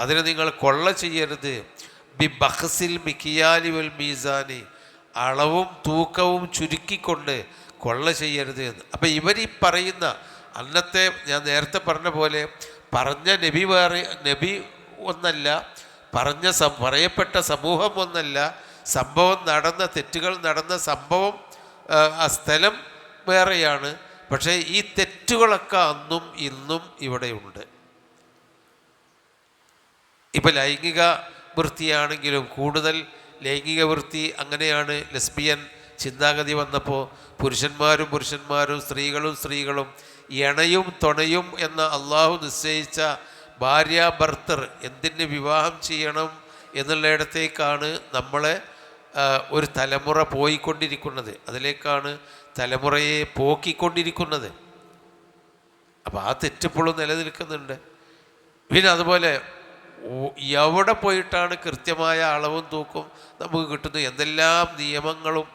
അതിനെ നിങ്ങൾ കൊള്ള ചെയ്യരുത്. ബി ബഖ്സിൽ മിക്കിയാലി വൽ മീസാനി, അളവും തൂക്കവും ചുരുക്കിക്കൊണ്ട് കൊള്ള ചെയ്യരുത് എന്ന്. അപ്പം ഇവരീ പറയുന്ന അന്നത്തെ ഞാൻ നേരത്തെ പറഞ്ഞ പോലെ പറഞ്ഞ നബി വേറെ, നബി ഒന്നല്ല, പറയപ്പെട്ട സമൂഹം ഒന്നല്ല, സംഭവം നടന്ന, തെറ്റുകൾ നടന്ന സംഭവം, ആ സ്ഥലം വേറെയാണ്. പക്ഷേ ഈ തെറ്റുകളൊക്കെ അന്നും ഇന്നും ഇവിടെയുണ്ട്. ഇപ്പം ലൈംഗിക വൃത്തിയാണെങ്കിലും കൂടുതൽ ലൈംഗിക വൃത്തി അങ്ങനെയാണ്. ലെസ്ബിയൻ ചിന്താഗതി വന്നപ്പോൾ പുരുഷന്മാരും സ്ത്രീകളും ഇണയും തുണയും എന്ന അള്ളാഹു നിശ്ചയിച്ച ഭാര്യ ഭർത്തർ എന്തിന് വിവാഹം ചെയ്യണം എന്നുള്ളിടത്തേക്കാണ് നമ്മളെ ഒരു തലമുറ പോയിക്കൊണ്ടിരിക്കുന്നത്. അതിലേക്കാണ് തലമുറയെ പോക്കിക്കൊണ്ടിരിക്കുന്നത്. അപ്പോൾ ആ തെറ്റിപ്പോഴും നിലനിൽക്കുന്നുണ്ട്. പിന്നെ അതുപോലെ എവിടെ പോയിട്ടാണ് കൃത്യമായ അളവും തൂക്കും നമുക്ക് കിട്ടുന്നത്? എന്തെല്ലാം നിയമങ്ങളും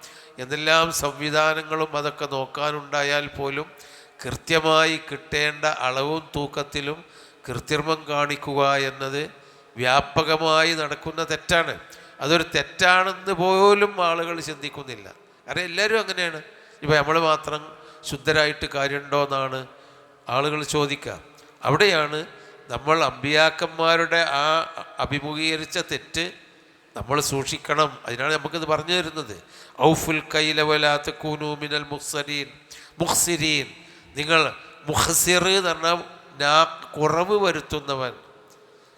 എന്തെല്ലാം സംവിധാനങ്ങളും അതൊക്കെ നോക്കാനുണ്ടായാൽ പോലും കൃത്യമായി കിട്ടേണ്ട അളവും തൂക്കത്തിലും കൃത്രിമം കാണിക്കുക എന്നത് വ്യാപകമായി നടക്കുന്ന തെറ്റാണ്. അതൊരു തെറ്റാണെന്ന് പോലും ആളുകൾ ചിന്തിക്കുന്നില്ല. കാരണം എല്ലാവരും അങ്ങനെയാണ്. ഇപ്പോൾ നമ്മൾ മാത്രം ശുദ്ധരായിട്ട് കാര്യമുണ്ടോ എന്നാണ് ആളുകൾ ചോദിക്കുക. അവിടെയാണ് നമ്മൾ അമ്പിയാക്കന്മാരുടെ ആ അഭിമുഖീകരിച്ച തെറ്റ് നമ്മൾ സൂക്ഷിക്കണം. അതിനാണ് നമുക്കിത് പറഞ്ഞു തരുന്നത്. ഔഫുൽ കൈല വലാ തകൂനൂ മിനൽ മുഖ്സിരീൻ, നിങ്ങൾ മുഖ്സിർ എന്ന് പറഞ്ഞാൽ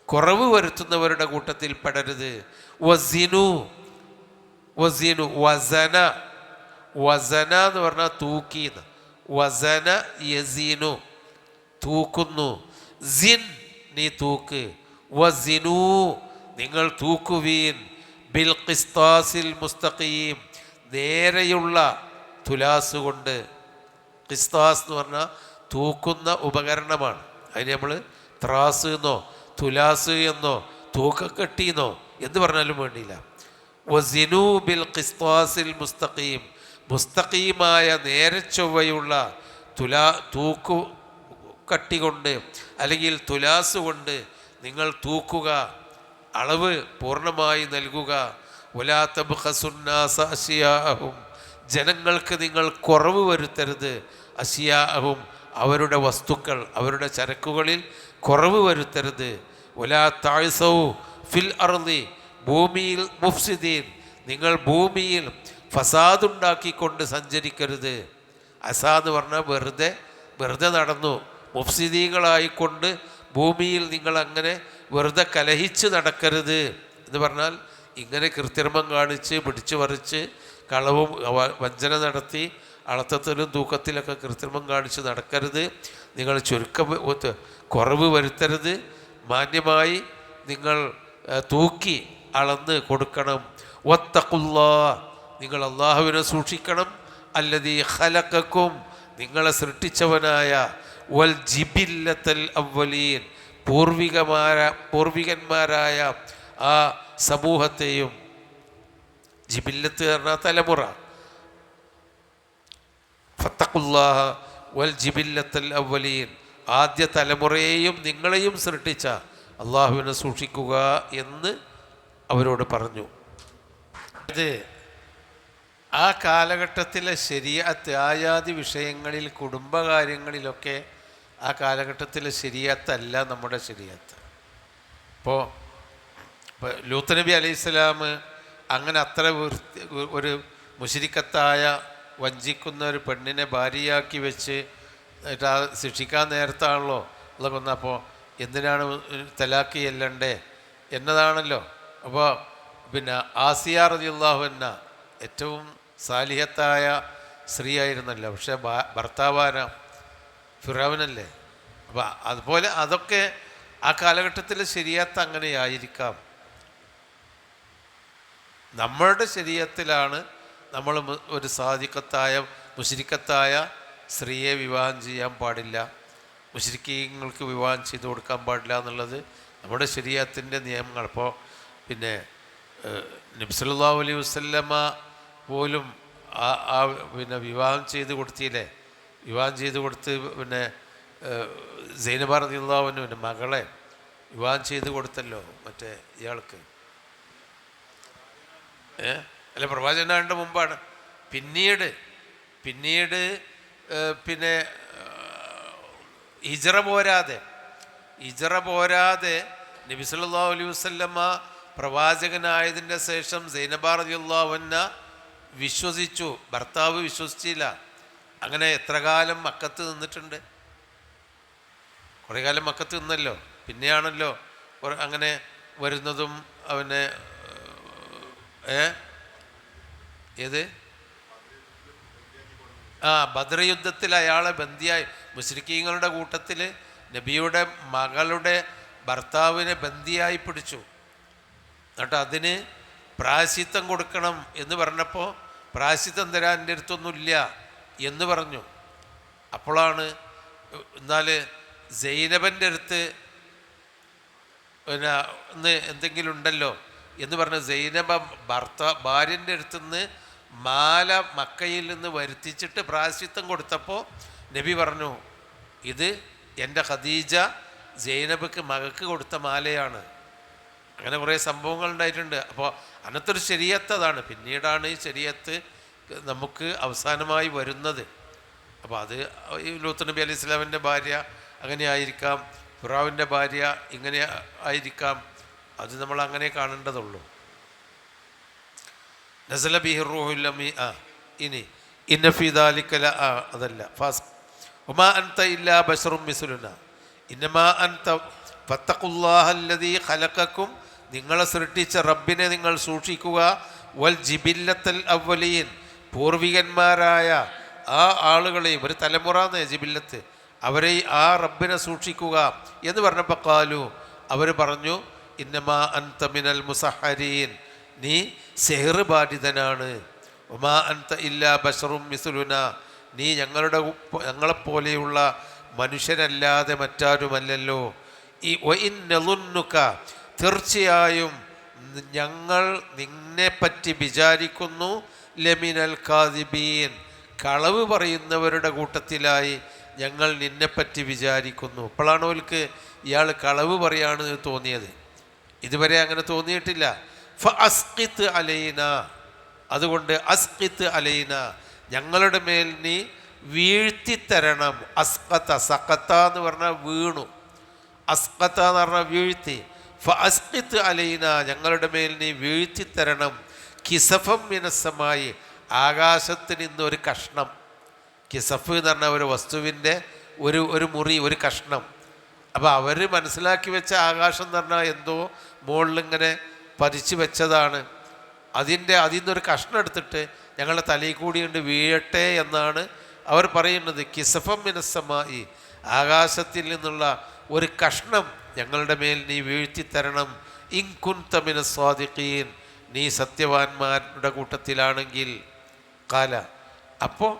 കുറവ് വരുത്തുന്നവരുടെ കൂട്ടത്തിൽ പെടരുത്. വസിനു വസന എന്ന് പറഞ്ഞാൽ തൂക്കിന്ന്. വസന യസീനു, തൂക്കുന്നു. സിൻ, നീ തൂക്ക്. വസിനു, നിങ്ങൾ തൂക്കുവീൻ. ബിൽ ഖിസ്താസിൽ മുസ്തഖീം, നേരെയുള്ള തുലാസ് കൊണ്ട്. ഖിസ്താസ് എന്ന് പറഞ്ഞാൽ തൂക്കുന്ന ഉപകരണമാണ്. അതിന് നമ്മൾ ത്രാസ് എന്നോ തുലാസ് എന്നോ തൂക്കക്കെട്ടിന്നോ എന്ത് പറഞ്ഞാലും വേണ്ടിയില്ല. വസിനു ബിൽ ഖിസ്താസിൽ മുസ്തഖീം, മുസ്തഖീമായ നേരെ ചൊവ്വയുള്ള തൂക്കു കട്ടി കൊണ്ട് അല്ലെങ്കിൽ തുലാസ് കൊണ്ട് നിങ്ങൾ തൂക്കുക, അളവ് പൂർണ്ണമായി നൽകുക. വലാ തബ്ഖസുന്നാസ അശ്യാഅഹും, ജനങ്ങൾക്ക് നിങ്ങൾ കുറവ് വരുത്തരുത്. അശ്യാഅഹും, അവരുടെ വസ്തുക്കൾ, അവരുടെ ചരക്കുകളിൽ കുറവ് വരുത്തരുത്. വലാ തഅസൗ ഫിൽ അർളി, ഭൂമിയിൽ മുഫ്സിദീൻ, നിങ്ങൾ ഭൂമിയിൽ ഫസാദുണ്ടാക്കിക്കൊണ്ട് സഞ്ചരിക്കരുത്. അസാദ് പറഞ്ഞാൽ വെറുതെ നടന്നു. മുഫ്സിദീകളായിക്കൊണ്ട് ഭൂമിയിൽ നിങ്ങൾ അങ്ങനെ വെറുതെ കലഹിച്ച് നടക്കരുത് എന്ന് പറഞ്ഞാൽ ഇങ്ങനെ കൃത്രിമം കാണിച്ച് പിടിച്ചു പറിച്ച് കളവും വഞ്ചന നടത്തി അളത്തത്തിലും തൂക്കത്തിലൊക്കെ കൃത്രിമം കാണിച്ച് നടക്കരുത്. നിങ്ങൾ കുറവ് വരുത്തരുത്. മാന്യമായി നിങ്ങൾ തൂക്കി അളന്ന് കൊടുക്കണം. വത്തഖുല്ലാഹ്, നിങ്ങൾ അള്ളാഹുവിനെ സൂക്ഷിക്കണം. അല്ലദീ ഖലഖക്കും, നിങ്ങളെ സൃഷ്ടിച്ചവനായ, വൽ ജിബില്ലത്തൽ അവ്വലീൻ, പൂർവികന്മാരായ ആ സമൂഹത്തെയും. ജിബില്ലത്ത് പറഞ്ഞാൽ തലമുറ. ഫത്തഖുല്ലാഹ വൽ ജിബില്ലത്തൽ അവ്വലീൻ, ആദ്യ തലമുറയെയും നിങ്ങളെയും സൃഷ്ടിച്ച അള്ളാഹുവിനെ സൂക്ഷിക്കുക എന്ന് അവരോട് പറഞ്ഞു. ഇത് ആ കാലഘട്ടത്തിലെ ശരീഅത്ത്, ആയാതി വിഷയങ്ങളിൽ, കുടുംബകാര്യങ്ങളിലൊക്കെ ആ കാലഘട്ടത്തിലെ ശരീഅത്തല്ല നമ്മുടെ ശരീഅത്ത്. ഇപ്പോൾ ലൂത്ത് നബി അലൈഹിസ്സലാം അങ്ങനെ അത്ര ഒരു മുശ്രിക്കത്തായ വഞ്ചിക്കുന്ന ഒരു പെണ്ണിനെ ഭാര്യയാക്കി വെച്ച് എന്നിട്ട് ആ ശിക്ഷിക്കാൻ നേരത്താണല്ലോ ഉള്ള കൊന്ന. അപ്പോൾ എന്തിനാണ് തലാക്ക് ചെല്ലണ്ടേ എന്നതാണല്ലോ. അപ്പോൾ പിന്നെ ആസിയ റളിയല്ലാഹു അൻഹ ഏറ്റവും സാലിഹത്തായ സ്ത്രീ ആയിരുന്നല്ലോ. പക്ഷേ ഭർത്താവാന ഫിറൗനല്ലേ. അപ്പോൾ അതുപോലെ അതൊക്കെ ആ കാലഘട്ടത്തിൽ ശരീഅത്ത് അങ്ങനെയായിരിക്കാം. നമ്മളുടെ ശരീഅത്തിലാണ് നമ്മൾ ഒരു സാദിഖത്തായ മുശ്രിക്കത്തായ സ്ത്രീയെ വിവാഹം ചെയ്യാൻ പാടില്ല, മുശ്രിക്കീങ്ങൾക്ക് വിവാഹം ചെയ്തു കൊടുക്കാൻ പാടില്ല എന്നുള്ളത് നമ്മുടെ ശരീഅത്തിൻ്റെ നിയമങ്ങൾ. അപ്പോൾ പിന്നെ നബി സല്ലല്ലാഹു അലൈഹി വസല്ലമ പോലും പിന്നെ വിവാഹം ചെയ്ത് കൊടുത്തില്ലേ. വിവാഹം ചെയ്ത് കൊടുത്ത് പിന്നെ സൈനബ റളിയല്ലാഹു അൻഹയുടെ മകളെ വിവാഹം ചെയ്ത് കൊടുത്തല്ലോ മറ്റേ ഇയാൾക്ക്. അല്ല, പ്രവാചകനാണ്ട് മുമ്പാണ്. പിന്നീട് പിന്നെ ഹിജ്റ പോരാതെ നബി സല്ലല്ലാഹു അലൈഹി വസല്ലമ പ്രവാചകനായതിൻ്റെ ശേഷം സൈനബ റളിയല്ലാഹു അൻഹ വിശ്വസിച്ചു, ഭർത്താവ് വിശ്വസിച്ചില്ല. അങ്ങനെ എത്ര കാലം മക്കത്ത് നിന്നിട്ടുണ്ട്? കുറേ കാലം മക്കത്ത് നിന്നല്ലോ. പിന്നെയാണല്ലോ അങ്ങനെ വരുന്നതും അവനെ ഏത് ബദർ യുദ്ധത്തിൽ അയാളെ ബന്ദിയായി മുശ്രിക്കീങ്ങളുടെ കൂട്ടത്തിൽ നബിയുടെ മകളുടെ ഭർത്താവിനെ ബന്ദിയായി പിടിച്ചു. എന്നിട്ട് അതിന് പ്രായശ്ചിത്തം കൊടുക്കണം എന്ന് പറഞ്ഞപ്പോൾ പ്രായശ്ചിത്തം തരാൻ എൻ്റെ അടുത്തൊന്നുമില്ല എന്ന് പറഞ്ഞു. അപ്പോഴാണ് എന്നാൽ സൈനബൻ്റെ അടുത്ത് പിന്നെ ഇന്ന് എന്തെങ്കിലും ഉണ്ടല്ലോ എന്ന് പറഞ്ഞ് സൈനബ ഭാര്യൻ്റെ അടുത്തുനിന്ന് മാല മക്കയിൽ നിന്ന് വരുത്തിച്ചിട്ട് പ്രായശ്ചിത്തം കൊടുത്തപ്പോൾ നബി പറഞ്ഞു, ഇത് എൻ്റെ ഖദീജ സൈനബക്ക് മകൾക്ക് കൊടുത്ത മാലയാണ്. അങ്ങനെ കുറേ സംഭവങ്ങൾ ഉണ്ടായിട്ടുണ്ട്. അപ്പോൾ അന്നത്തെ ഒരു ശരീഅത്ത് അതാണ്. പിന്നീടാണ് ഈ ശരീഅത്ത് നമുക്ക് അവസാനമായി വരുന്നത്. അപ്പോൾ അത് ഈ ലൂത്ത് നബി അലൈഹി സ്വലാമിൻ്റെ ഭാര്യ അങ്ങനെ ആയിരിക്കാം, ഫിറഔൻ്റെ ഭാര്യ ഇങ്ങനെ ആയിരിക്കാം. അത് നമ്മൾ അങ്ങനെ കാണേണ്ടതുള്ളൂ. നസല ബിഹി റൂഹുൽ അമീൻ. ഇനി ഇന്ന ഫീ ദാലിക അതല്ല വമാ അൻത ഇല്ലാ ബശറും മിസ്ലുനാ ഇന്നമാ അൻത ഫത്തഖുല്ലാഹ അല്ലദീ ഖലഖക്കും. നിങ്ങളെ സൃഷ്ടിച്ച റബ്ബിനെ നിങ്ങൾ സൂക്ഷിക്കുക. വൽ ജിബില്ലത്തൽ അവ്വലീൻ, പൂർവികന്മാരായ ആ ആളുകളെയും, ഒരു തലമുറ ജിബില്ലത്ത്, അവരെ ആ റബ്ബിനെ സൂക്ഷിക്കുക എന്ന് പറഞ്ഞപ്പോൾ ഖാലു, അവർ പറഞ്ഞു, ഇന്നമാ അൻത മിനൽ മുസഹരീൻ, നീ സെഹ്ർ ബാധിതനാണ്. ഒമാ അൻത ഇല്ലാ ബശറും മിസ്ലുനാ, നീ ഞങ്ങളെപ്പോലെയുള്ള മനുഷ്യനല്ലാതെ മറ്റാരുമല്ലല്ലോ. ഈ വഇന്നളുന്നുക, തീർച്ചയായും ഞങ്ങൾ നിന്നെപ്പറ്റി വിചാരിക്കുന്നു, ലമിനൽ കാദിബീൻ, കളവ് പറയുന്നവരുടെ കൂട്ടത്തിലായി ഞങ്ങൾ നിന്നെപ്പറ്റി വിചാരിക്കുന്നു. അപ്പോഴാണ് അവർക്ക് ഇയാൾ കളവ് പറയാണെന്ന് തോന്നിയത്. ഇതുവരെ അങ്ങനെ തോന്നിയിട്ടില്ല. ഫഅസ്ഖിത് അലൈന, അതുകൊണ്ട് അസ്ഖിത് അലൈന, ഞങ്ങളുടെ മേൽ നീ വീഴ്ത്തിത്തരണം. അസ്ഖത, സഖത എന്ന് പറഞ്ഞാൽ വീണു, അസ്ഖത എന്ന് പറഞ്ഞാൽ വീഴ്ത്തി. ഫഅസ്ഖിത് അലൈന, ഞങ്ങളുടെ മേൽ നീ വീഴ്ത്തിത്തരണം. കിസഫം മിനസ്സമായി, ആകാശത്ത് നിന്ന് ഒരു കഷ്ണം. കിസഫ് എന്ന് പറഞ്ഞാൽ ഒരു വസ്തുവിൻ്റെ ഒരു മുറി, ഒരു കഷ്ണം. അപ്പോൾ അവർ മനസ്സിലാക്കി വെച്ച ആകാശം എന്ന് പറഞ്ഞാൽ എന്തോ മുകളിലിങ്ങനെ പതിച്ചു വെച്ചതാണ്. അതിൽ നിന്നൊരു കഷ്ണം എടുത്തിട്ട് ഞങ്ങളുടെ തലയിൽ കൂടി കൊണ്ട് വീഴട്ടെ എന്നാണ് അവർ പറയുന്നത്. കിസഫം മിനസ്സമായി, ആകാശത്തിൽ നിന്നുള്ള ഒരു കഷ്ണം ഞങ്ങളുടെ മേൽ നീ വീഴ്ത്തിത്തരണം. ഇൻ കുൻത മിനസ് സ്വാദിഖീൻ, നീ സത്യവാന്മാരുടെ കൂട്ടത്തിലാണെങ്കിൽ. കാല, അപ്പോൾ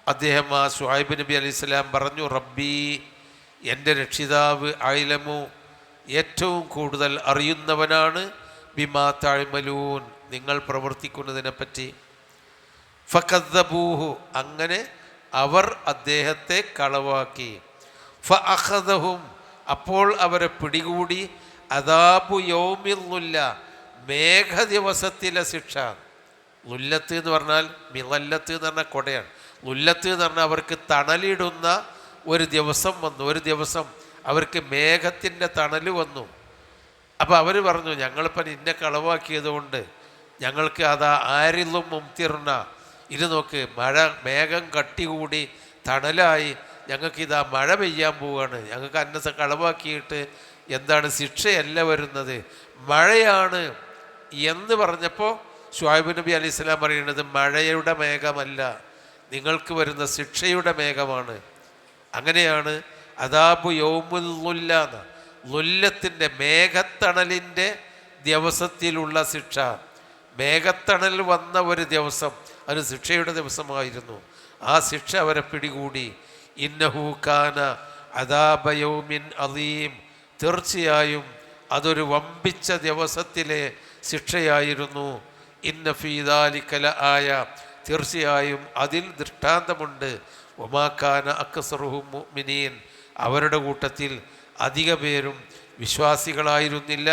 അദ്ദേഹം ആ ശുഐബ് നബി അലൈഹി സ്വലാം പറഞ്ഞു, റബ്ബി, എൻ്റെ രക്ഷിതാവ്, അഅ്ലമു, ഏറ്റവും കൂടുതൽ അറിയുന്നവനാണ്, ബിമാ തഅമലൂൻ, നിങ്ങൾ പ്രവർത്തിക്കുന്നതിനെപ്പറ്റി. ഫകദ്ദബൂഹു, അങ്ങനെ അവർ അദ്ദേഹത്തെ കളവാക്കി. ഫഅഖദഹും, അപ്പോൾ അവരെ പിടികൂടി. അദാബു യൗമിൽ ളുല്ല, മേഘ ദിവസത്തിലെ ശിക്ഷ. ലുല്ലത്ത് എന്ന് പറഞ്ഞാൽ, മിളല്ലത്ത് എന്ന് പറഞ്ഞാൽ കൊടയാണ്. ലുല്ലത്ത് എന്ന് പറഞ്ഞാൽ അവർക്ക് തണലിടുന്ന ഒരു ദിവസം വന്നു. ഒരു ദിവസം അവർക്ക് മേഘത്തിൻ്റെ തണൽ വന്നു. അപ്പോൾ അവർ പറഞ്ഞു, ഞങ്ങളിപ്പോൾ നിന്നെ കളവാക്കിയത് കൊണ്ട് ഞങ്ങൾക്ക് അതാ ആരിലും മുംതിർന, ഇത് നോക്ക്, മേഘം കട്ടി കൂടി തണലായി, ഞങ്ങൾക്കിതാ മഴ പെയ്യാൻ പോവുകയാണ്, ഞങ്ങൾക്ക് അന്നത്തെ കളവാക്കിയിട്ട് എന്താണ് ശിക്ഷയല്ല വരുന്നത്, മഴയാണ് എന്ന് പറഞ്ഞപ്പോൾ ശുഐബ് നബി അലൈഹി സ്വലാം പറയുന്നത് മഴയുടെ മേഘമല്ല, നിങ്ങൾക്ക് വരുന്ന ശിക്ഷയുടെ മേഘമാണ്. അങ്ങനെയാണ് അദാബു യൗമുൽ ളുല്ല, ളുല്ലത്തിൻ്റെ മേഘത്തണലിൻ്റെ ദിവസത്തിലുള്ള ശിക്ഷ. മേഘത്തണൽ വന്ന ഒരു ദിവസം അത് ശിക്ഷയുടെ ദിവസമായിരുന്നു. ആ ശിക്ഷ അവരെ പിടികൂടി. ഇന്നഹു കാന അദാബ യൗമിൻ അലീം, തീർച്ചയായും അതൊരു വമ്പിച്ച ദിവസത്തിലെ ശിക്ഷയായിരുന്നു. ഇന്ന ഫീ ദാലിക ലആയ, തീർച്ചയായും അതിൽ ദൃഷ്ടാന്തമുണ്ട്. വമാ കാന അക്സറുഹും മുഅ്മിനീൻ, അവരുടെ കൂട്ടത്തിൽ അധിക പേരും വിശ്വാസികളായിരുന്നില്ല.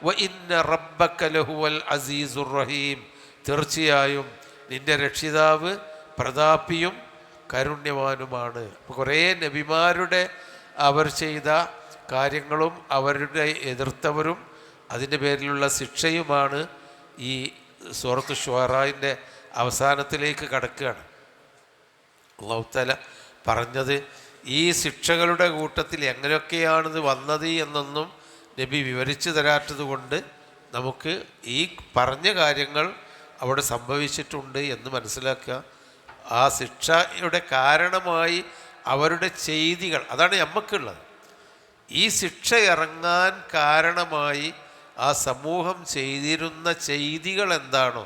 വ ഇന്ന റബ്ബക ലഹുവൽ അസീസുർ റഹീം, തീർച്ചയായും നിന്റെ രക്ഷിതാവ് പ്രതാപിയും കാരുണ്യവാനുമാണ്. അപ്പോൾ കുറേ നബിമാരുടെ അവർ ചെയ്ത കാര്യങ്ങളും അവരുടെ എതിർത്തവരും അതിൻ്റെ പേരിലുള്ള ശിക്ഷയുമാണ് ഈ സൂറത്ത് ശുഅറാഇൻ്റെ അവസാനത്തിലേക്ക് കടക്കുകയാണ്. അല്ലാഹു തആല പറഞ്ഞത് ഈ ശിക്ഷകളുടെ കൂട്ടത്തിൽ എങ്ങനെയൊക്കെയാണിത് വന്നത് എന്നൊന്നും നബി വിവരിച്ചു തരാത്തത് കൊണ്ട് നമുക്ക് ഈ പറഞ്ഞ കാര്യങ്ങൾ അവിടെ സംഭവിച്ചിട്ടുണ്ട് എന്ന് മനസ്സിലാക്കുക. ആ ശിക്ഷയുടെ കാരണമായി അവരുടെ ചെയ്തികൾ, അതാണ് നമുക്കുള്ളത്. ഈ ശിക്ഷ ഇറങ്ങാൻ കാരണമായി ആ സമൂഹം ചെയ്തിരുന്ന ചെയ്തികൾ എന്താണോ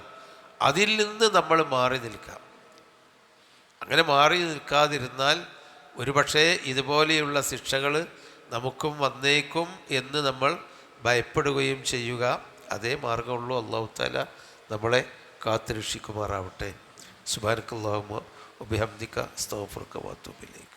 അതിൽ നിന്ന് നമ്മൾ മാറി നിൽക്കാം. അങ്ങനെ മാറി നിൽക്കാതിരുന്നാൽ ഒരുപക്ഷേ ഇതുപോലെയുള്ള ശിക്ഷകൾ നമുക്കും വന്നേക്കും എന്ന് നമ്മൾ ഭയപ്പെടുകയും ചെയ്യുക. അതേ മാർഗമുള്ളൂ. അല്ലാഹു തആല നമ്മളെ കാത്തുരക്ഷിക്കുമാറാവട്ടെ. സുബ്ഹാനക്കല്ലാഹുമ്മ വബിഹംദിക അസ്തഗ്ഫിറുക വഅതൂബു ഇലൈക്.